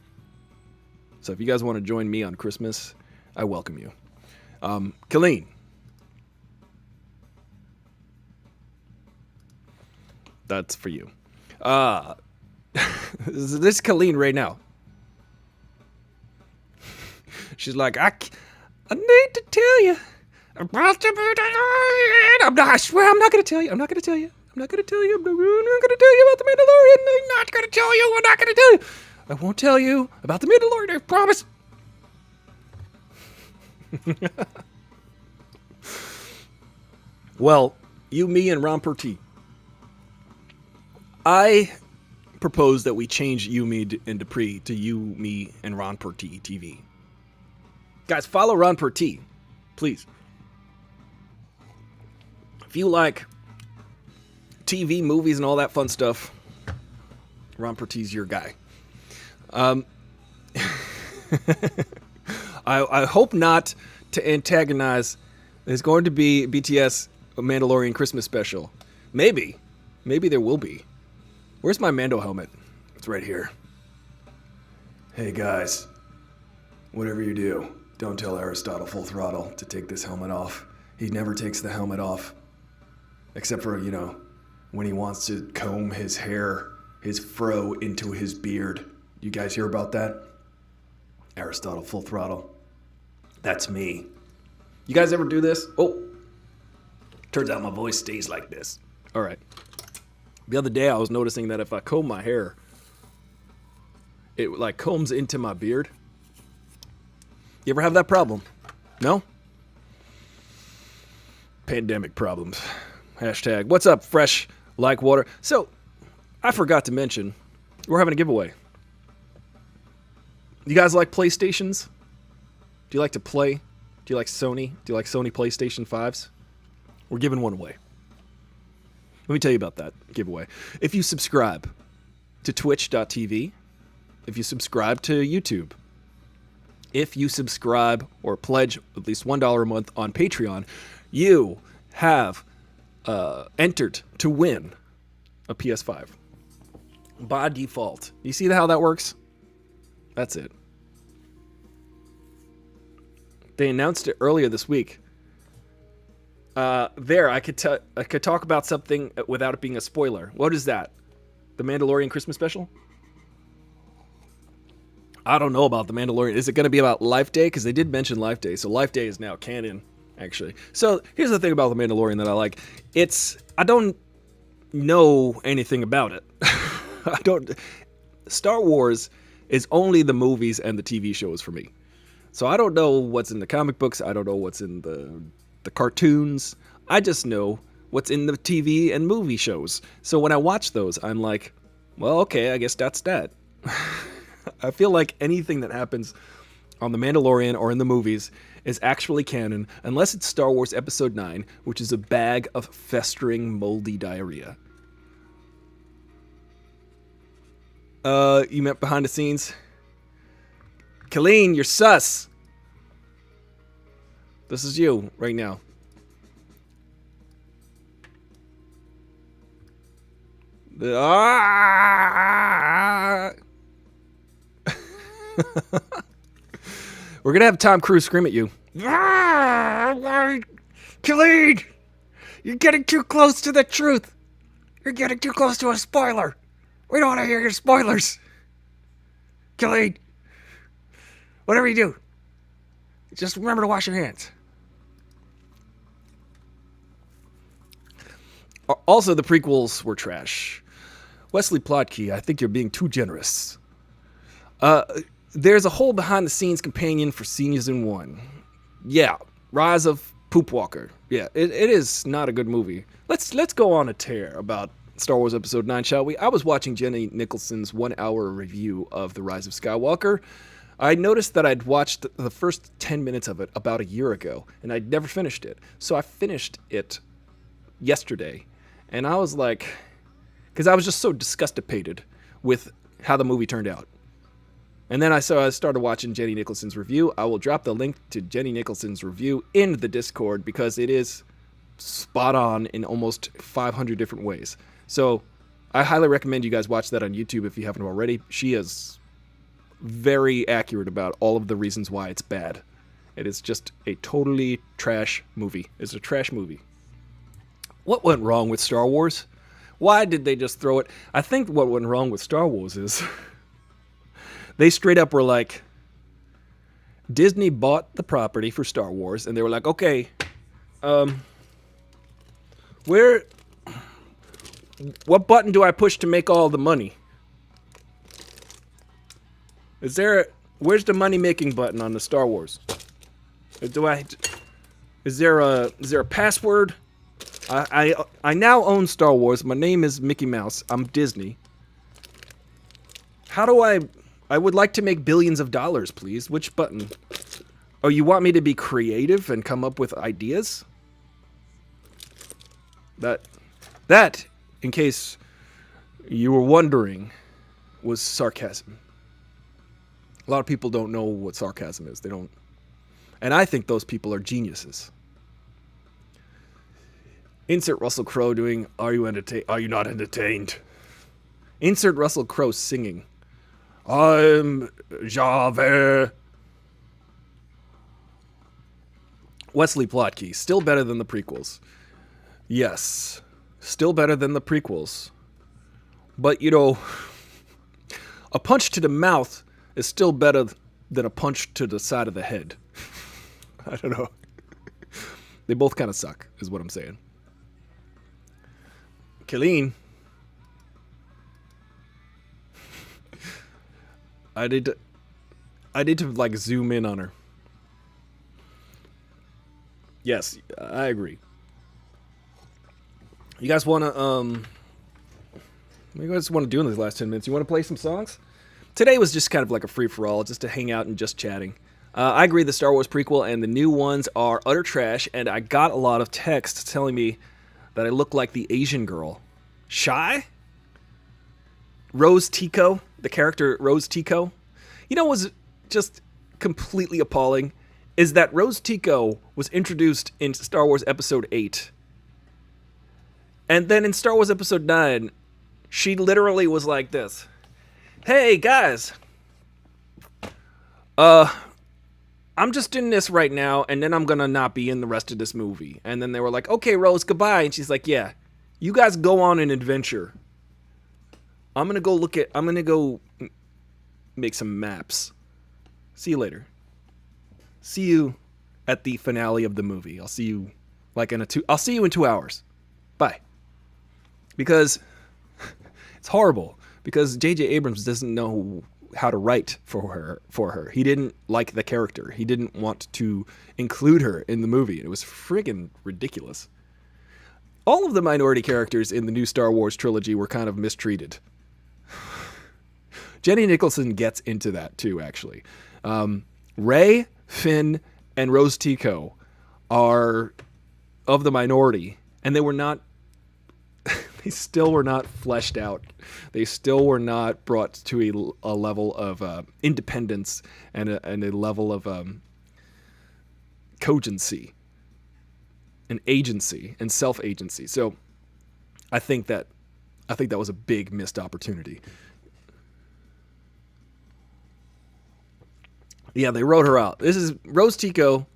So if you guys want to join me on Christmas, I welcome you. Colleen. That's for you. This is Colleen right now. She's like, I need to tell you about the Mandalorian. I swear I'm not going to tell you. I'm not going to tell you. I'm not going to tell you. I'm not going to tell you about the Mandalorian. I'm not going to tell you. I'm not going to tell you. I won't tell you about the Mandalorian. I promise. Well, you, me, and Ron T. I propose that we change you, me, and Dupree to you, me, and Ron T TV. Guys, follow Ron T, please. If you like TV, movies, and all that fun stuff, Ron T's your guy. I hope not to antagonize. There's going to be BTS a Mandalorian Christmas special. Maybe there will be. Where's my Mando helmet? It's right here. Hey guys, whatever you do, don't tell Aristotle Full Throttle to take this helmet off. He never takes the helmet off. Except for, when he wants to comb his hair, his fro into his beard. You guys hear about that? Aristotle Full Throttle. That's me. You guys ever do this? Oh, turns out my voice stays like this. All right. The other day I was noticing that if I comb my hair, it like combs into my beard. You ever have that problem? No? Pandemic problems. Hashtag, what's up, fresh like water? So, I forgot to mention, we're having a giveaway. You guys like PlayStations? Do you like to play? Do you like Sony? Do you like Sony PlayStation 5s? We're giving one away. Let me tell you about that giveaway. If you subscribe to twitch.tv, if you subscribe to YouTube, if you subscribe or pledge at least $1 a month on Patreon, you have entered to win a PS5 by default. You see how that works? That's it. They announced it earlier this week. I could talk about something without it being a spoiler. What is that? The Mandalorian Christmas special? I don't know about the Mandalorian. Is it going to be about Life Day? Because they did mention Life Day, so Life Day is now canon, actually. So here's the thing about the Mandalorian that I like. I don't know anything about it. Star Wars is only the movies and the TV shows for me. So I don't know what's in the comic books. I don't know what's in the cartoons. I just know what's in the TV and movie shows. So when I watch those, I'm like, well, okay, I guess that's that. I feel like anything that happens on The Mandalorian or in the movies is actually canon, unless it's Star Wars Episode 9, which is a bag of festering, moldy diarrhea. You meant behind the scenes? Colleen, you're sus. This is you right now. We're gonna have Tom Cruise scream at you. Colleen, you're getting too close to the truth. You're getting too close to a spoiler. We don't want to hear your spoilers. Colleen, whatever you do, just remember to wash your hands. Also, the prequels were trash. Wesley Plotke, I think you're being too generous. There's a whole behind-the-scenes companion for Season 1. Yeah, Rise of Poop Walker. Yeah, it is not a good movie. Let's go on a tear about Star Wars Episode 9, shall we? I was watching Jenny Nicholson's 1-hour review of The Rise of Skywalker. I noticed that I'd watched the first 10 minutes of it about a year ago, and I'd never finished it. So I finished it yesterday, and I was like, because I was just so disgustipated with how the movie turned out. And then I started watching Jenny Nicholson's review. I will drop the link to Jenny Nicholson's review in the Discord because it is spot on in almost 500 different ways. So I highly recommend you guys watch that on YouTube if you haven't already. She is very accurate about all of the reasons why it's bad. It is just a totally trash movie. It's a trash movie. What went wrong with Star Wars? Why did they just throw it? I think what went wrong with Star Wars is they straight up were like, Disney bought the property for Star Wars, and they were like, okay, what button do I push to make all the money? Where's the money-making button on the Star Wars? Is there a password? I now own Star Wars. My name is Mickey Mouse. I'm Disney. How do I would like to make billions of dollars, please. Which button? Oh, you want me to be creative and come up with ideas? That, in case you were wondering, was sarcasm. A lot of people don't know what sarcasm is. They don't. And I think those people are geniuses. Insert Russell Crowe doing, Are you not entertained? Insert Russell Crowe singing, I'm Javert. Wesley Plotke, still better than the prequels. Yes, still better than the prequels. But, a punch to the mouth is still better than a punch to the side of the head. I don't know. They both kind of suck, is what I'm saying. Killeen. I need to like zoom in on her. Yes, I agree. You guys want to what do you guys want to do in these last 10 minutes? You want to play some songs? Today was just kind of like a free-for-all, just to hang out and just chatting. I agree the Star Wars prequel and the new ones are utter trash, and I got a lot of texts telling me that I look like the Asian girl. Shy? Rose Tico, the character Rose Tico. You know what was just completely appalling? Is that Rose Tico was introduced in Star Wars Episode 8. And then in Star Wars Episode 9, she literally was like this. Hey, guys. I'm just in this right now, and then I'm gonna not be in the rest of this movie. And then they were like, okay, Rose, goodbye. And she's like, yeah, you guys go on an adventure. I'm gonna go make some maps. See you later. See you at the finale of the movie. I'll see you I'll see you in 2 hours. Bye. Because it's horrible. Because J.J. Abrams doesn't know how to write for her. He didn't like the character. He didn't want to include her in the movie. It was friggin' ridiculous. All of the minority characters in the new Star Wars trilogy were kind of mistreated. Jenny Nicholson gets into that too, actually. Rey, Finn, and Rose Tico are of the minority, and they still were not fleshed out. They still were not brought to a level of independence and a level of cogency and agency and self-agency. So I think that was a big missed opportunity. Yeah, they wrote her out. This is Rose Tico.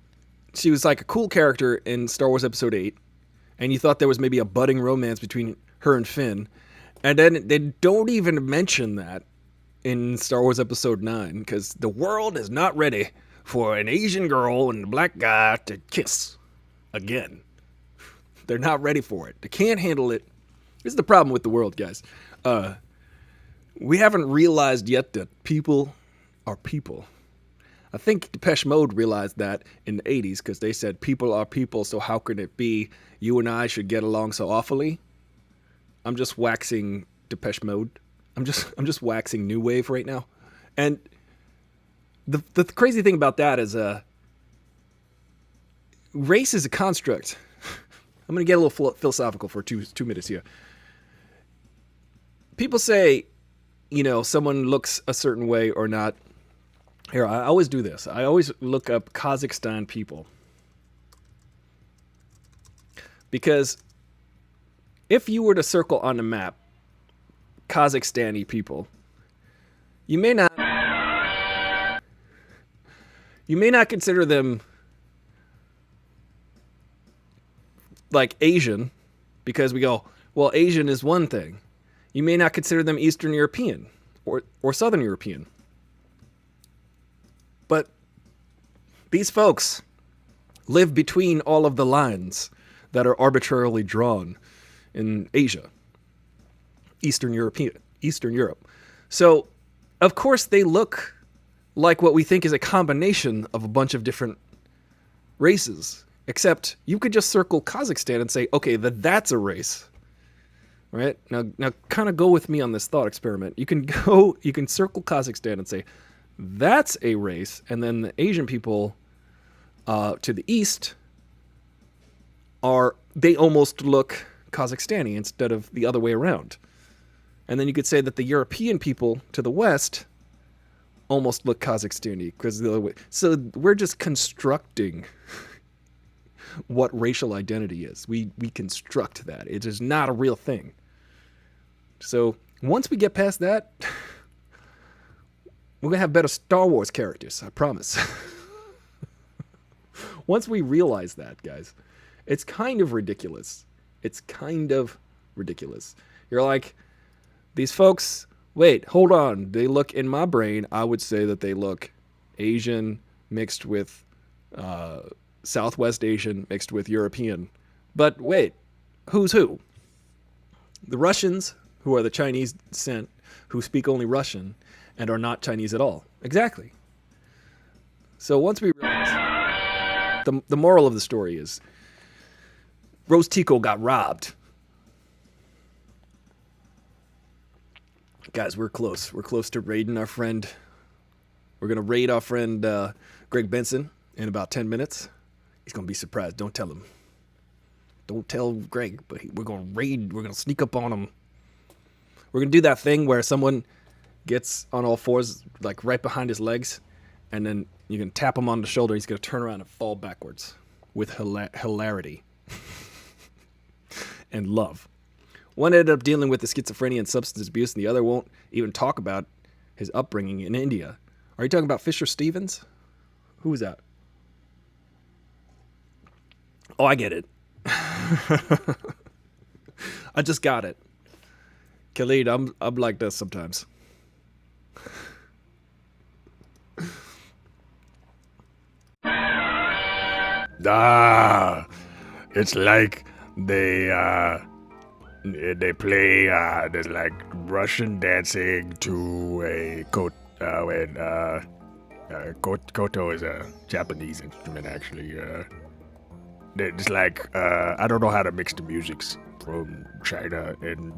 She was like a cool character in Star Wars Episode 8, and you thought there was maybe a budding romance between her and Finn, and then they don't even mention that in Star Wars Episode 9, because the world is not ready for an Asian girl and a black guy to kiss again. They're not ready for it. They can't handle it. This is the problem with the world, guys. We haven't realized yet that people are people. I think Depeche Mode realized that in the 80s, because they said people are people, so how can it be you and I should get along so awfully? I'm just waxing Depeche Mode. I'm just waxing New Wave right now. And the crazy thing about that is race is a construct. I'm going to get a little philosophical for two minutes here. People say, someone looks a certain way or not. Here, I always do this. I always look up Kazakhstan people. Because if you were to circle on the map Kazakhstani people, you may not consider them like Asian, because we go, well, Asian is one thing. You may not consider them Eastern European or Southern European. But these folks live between all of the lines that are arbitrarily drawn in Asia, Eastern Europe. So, of course, they look like what we think is a combination of a bunch of different races. Except you could just circle Kazakhstan and say, okay, that's a race. Right? Now kind of go with me on this thought experiment. You can circle Kazakhstan and say, that's a race, and then the Asian people to the east they almost look Kazakhstani instead of the other way around. And then you could say that the European people to the west almost look Kazakhstani because the other way. So we're just constructing what racial identity is. We construct that. It is not a real thing. So once we get past that, we're going to have better Star Wars characters, I promise. Once we realize that, guys, it's kind of ridiculous. You're like, these folks, wait, hold on. They look, in my brain, I would say that they look Asian mixed with Southwest Asian mixed with European. But wait, who's who? The Russians, who are the Chinese descent, who speak only Russian and are not Chinese at all. Exactly. So once we realize, the moral of the story is Rose Tico got robbed. Guys, we're close. We're close to raiding our friend. We're going to raid our friend Greg Benson in about 10 minutes. He's going to be surprised. Don't tell him. Don't tell Greg, but we're going to raid. We're going to sneak up on him. We're going to do that thing where someone gets on all fours, like right behind his legs, and then you can tap him on the shoulder. He's going to turn around and fall backwards with hilarity and love. One ended up dealing with the schizophrenia and substance abuse, and the other won't even talk about his upbringing in India. Are you talking about Fisher Stevens? Who was that? Oh, I get it. I just got it. Khalid, I'm like this sometimes. It's like they play there's like Russian dancing to a koto is a Japanese instrument actually. It's like I don't know how to mix the musics from China and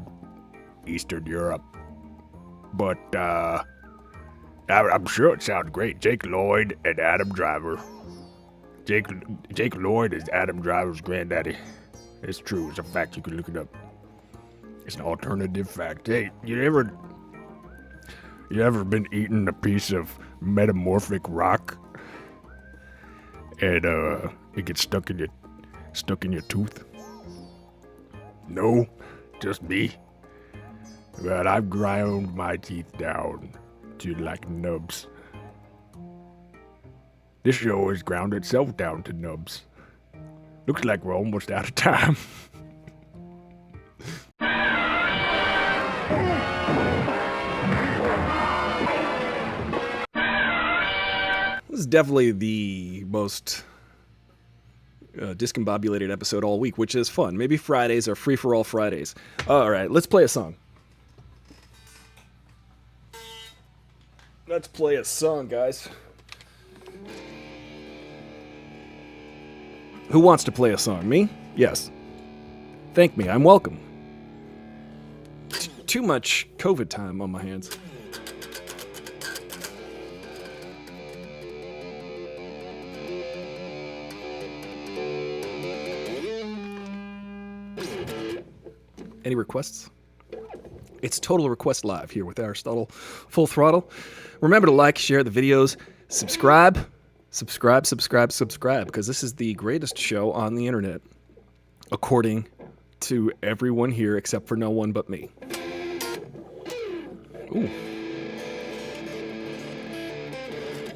Eastern Europe, but I'm sure it sounds great. Jake Lloyd and Adam Driver. Jake Lloyd is Adam Driver's granddaddy. It's true. It's a fact. You can look it up. It's an alternative fact. Hey, you ever been eating a piece of metamorphic rock and it gets stuck in your tooth? No, just me. But I've ground my teeth down to like nubs. This show has ground itself down to nubs. Looks like we're almost out of time. This is definitely the most discombobulated episode all week, which is fun. Maybe Fridays are free-for-all Fridays. All right, let's play a song. Let's play a song, guys. Who wants to play a song? Me? Yes. Thank me. I'm welcome. Too much COVID time on my hands. Any requests? It's Total Request Live here with Aristotle Full Throttle. Remember to like, share the videos, subscribe, because this is the greatest show on the internet, according to everyone here except for no one but me. Ooh.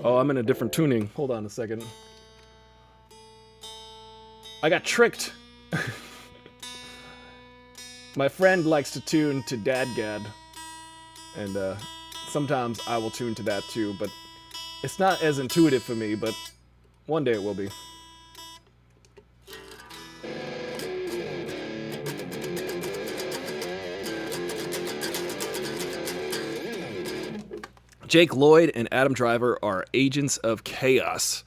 Oh, I'm in a different tuning. Hold on a second. I got tricked. My friend likes to tune to Dadgad, and sometimes I will tune to that too, but it's not as intuitive for me, but one day it will be. Jake Lloyd and Adam Driver are agents of chaos.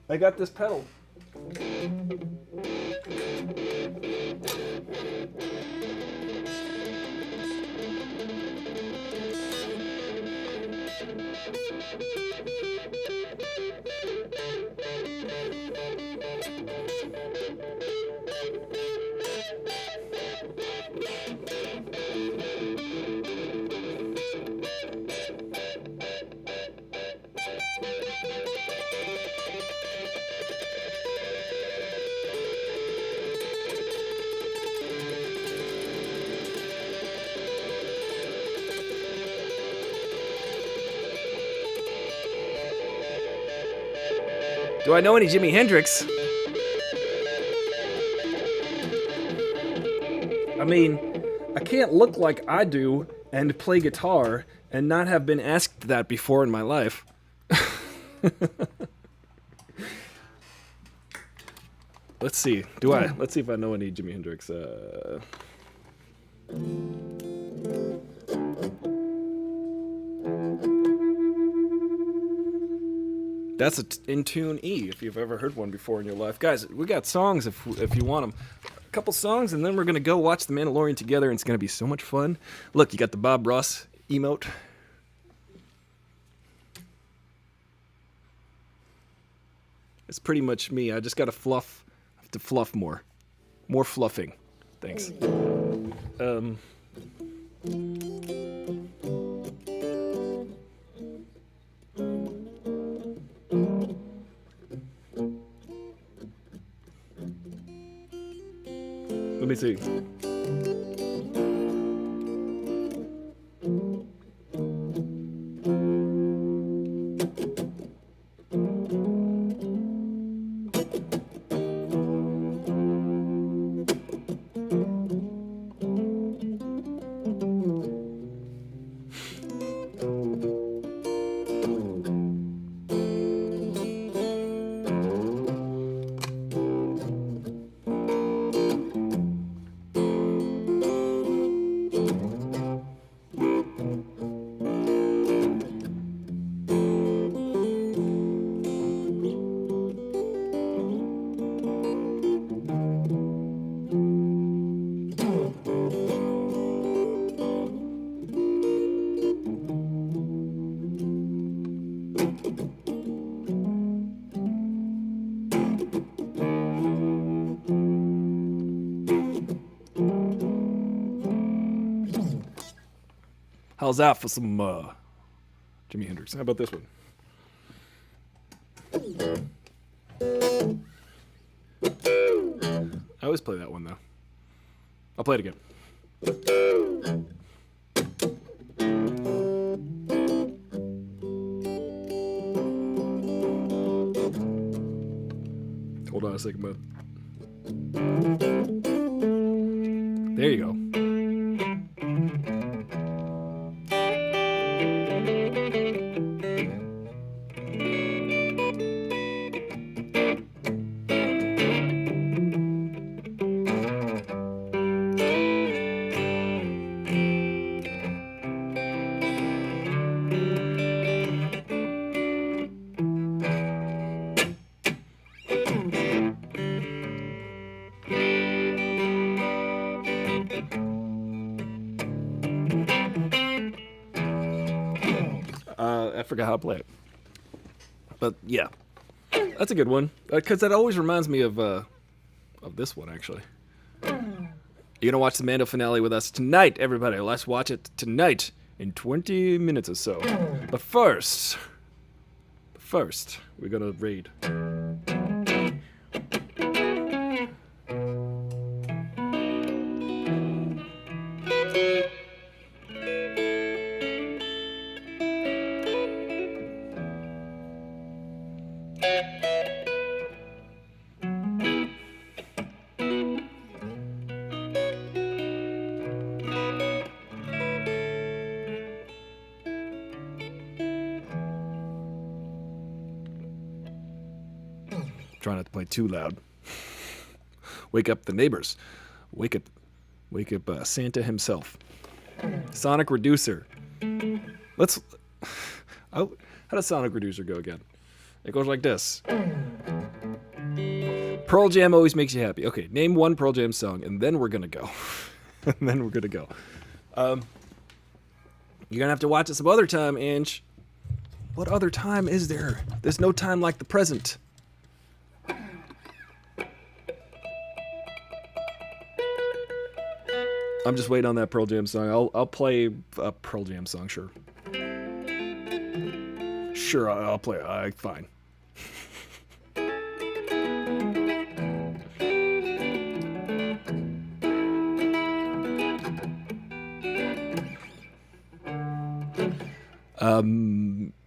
I got this pedal. Do I know any Jimi Hendrix? I mean, I can't look like I do and play guitar and not have been asked that before in my life. Let's see. Let's see if I know any Jimi Hendrix. That's in tune E, if you've ever heard one before in your life. Guys, we got songs if you want them. A couple songs, and then we're going to go watch The Mandalorian together, and it's going to be so much fun. Look, you got the Bob Ross emote. It's pretty much me. I just got to fluff. I have to fluff more. More fluffing. Thanks. Let me see. How's that for some Jimi Hendrix? How about this one? I always play that one though. I'll play it again. Hold on a second, bud. There you go. I forgot how to play it. But yeah, that's a good one. Because that always reminds me of this one, actually. You're going to watch the Mando finale with us tonight, everybody. Let's watch it tonight in 20 minutes or so. But first, we're going to raid. Try not to play too loud. Wake up the neighbors. Wake up Santa himself. Sonic Reducer. How does Sonic Reducer go again? It goes like this. Pearl Jam always makes you happy. Okay, name one Pearl Jam song, and then we're gonna go. You're gonna have to watch it some other time, Ange. What other time is there? There's no time like the present. I'm just waiting on that Pearl Jam song. I'll play a Pearl Jam song, sure. Sure, I'll play it. Fine.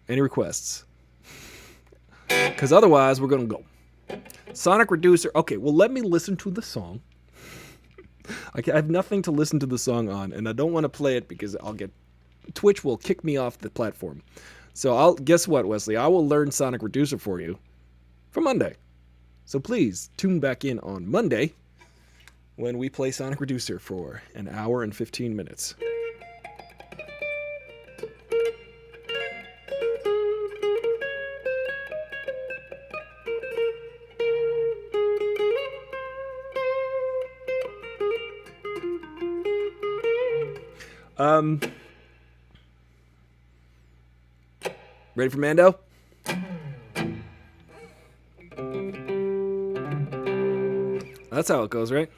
Any requests? Because otherwise, we're going to go. Sonic Reducer. Okay, well, let me listen to the song. I have nothing to listen to the song on, and I don't want to play it because Twitch will kick me off the platform. So guess what, Wesley? I will learn Sonic Reducer for you for Monday. So please tune back in on Monday when we play Sonic Reducer for an hour and 15 minutes. Ready for Mando? That's how it goes, right?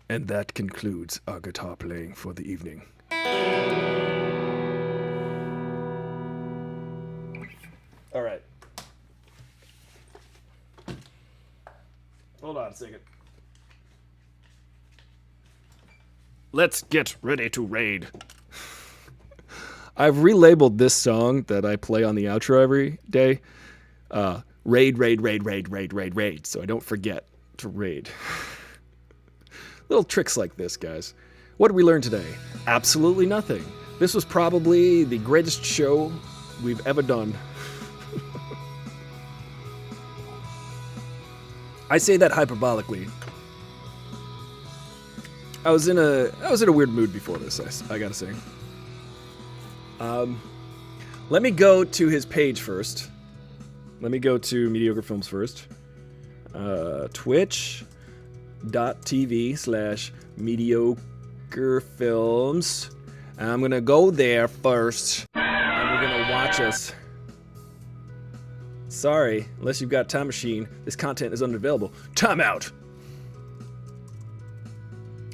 And that concludes our guitar playing for the evening. All right. Hold on a second. Let's get ready to raid. I've relabeled this song that I play on the outro every day. Raid, so I don't forget to raid. Little tricks like this, guys. What did we learn today? Absolutely nothing. This was probably the greatest show we've ever done. I say that hyperbolically. I was in a weird mood before this, I gotta say. Let me go to his page first. Let me go to Mediocre Films first. Twitch.tv/Mediocre Films. I'm gonna go there first. And we're gonna watch us. Sorry, unless you've got Time Machine, this content is unavailable. Time out!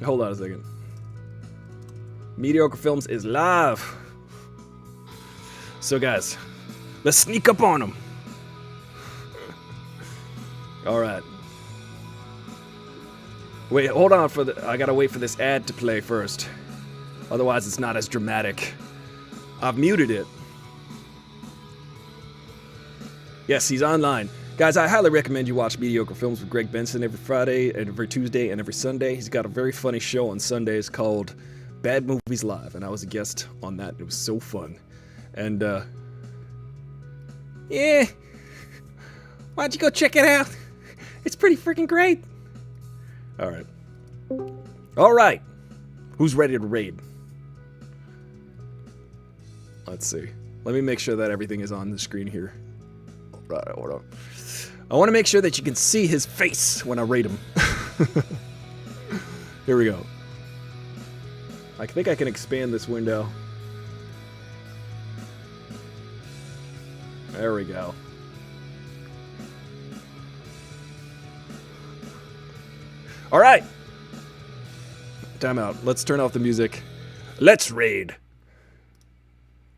Hold on a second. Mediocre Films is live. So guys, let's sneak up on them. All right. Wait, hold on I gotta wait for this ad to play first. Otherwise it's not as dramatic. I've muted it. Yes, he's online. Guys, I highly recommend you watch Mediocre Films with Greg Benson every Friday, and every Tuesday, and every Sunday. He's got a very funny show on Sundays called Bad Movies Live, and I was a guest on that. It was so fun. And, yeah. Why don't you go check it out? It's pretty freaking great. All right. All right. Who's ready to raid? Let's see. Let me make sure that everything is on the screen here. Right, hold on. I want to make sure that you can see his face when I raid him. Here we go. I think I can expand this window. There we go. All right. Time out. Let's turn off the music. Let's raid.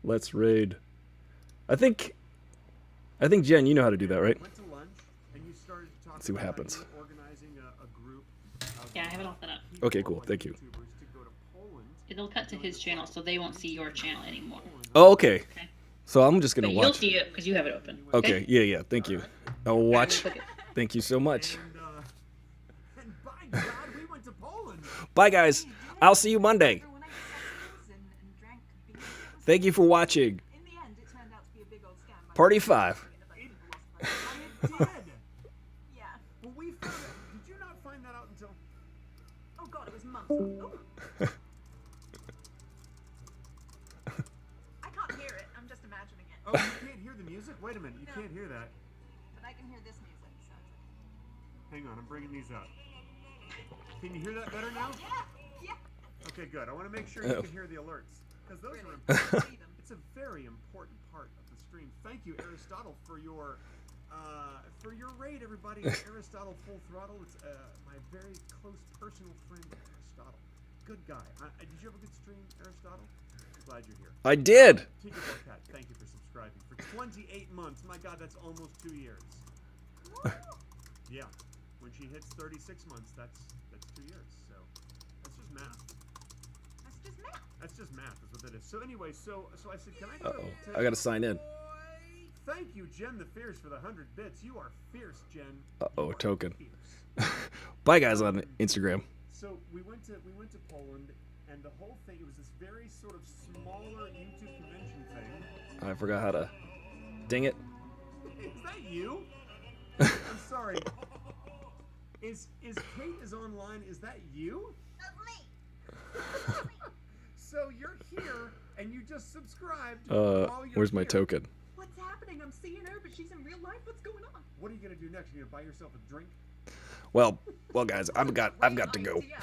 Let's raid. I think Jen, you know how to do that, right? Went to lunch and you started talking. Let's see what happens. About organizing a group. Yeah, I have it all set up. Okay, cool. Thank you. YouTubers to go to Poland. It'll cut to his channel, so they won't see your channel anymore. Oh, okay. Okay. So I'm just gonna But you'll watch. see it because you have it open. Okay. Yeah. Thank you. I'll watch. Click it. Thank you so much. And by God, we went to Poland. Bye, guys. I'll see you Monday. Thank you for watching. In the end, it turned out to be a big old scam. Party 5. It did. Yeah. Well, we found it. Did you not find that out until? Oh God, it was months. Ooh. I can't hear it. I'm just imagining it. Oh, you can't hear the music? Wait a minute. You can't hear that. But I can hear this music. So. Hang on, I'm bringing these up. Can you hear that better now? Yeah. Okay, good. I want to make sure you can hear the alerts because those are Really? important. See them. It's a very important part of the stream. Thank you, Aristotle, for your raid, everybody. Aristotle Full Throttle. It's my very close personal friend, Aristotle. Good guy. Did you have a good stream, Aristotle? I'm glad you're here. I did. Tinker Cat, thank you for subscribing for 28 months. My God, that's almost 2 years. Yeah, when she hits 36 months, that's 2 years. So that's just math. That's just math. That's just math, is what that is. So anyway, so I said, can I go Uh-oh. to... I gotta sign in. Thank you, Jen the Fierce, for the 100 bits. You are fierce, Jen. Uh-oh, You are token. fierce. Bye, guys, on Instagram. So we went to Poland, and the whole thing, it was this very sort of smaller YouTube convention thing. I forgot how to. Dang it. Is that you? I'm sorry. Is Kate is online? Is that you? That's me. So you're here, and you just subscribed. while you're Where's my here. token? What's happening? I'm seeing her, but she's in real life. What's going on? What are you gonna do next? You gonna buy yourself a drink? Well, guys, I've got to go. Idea.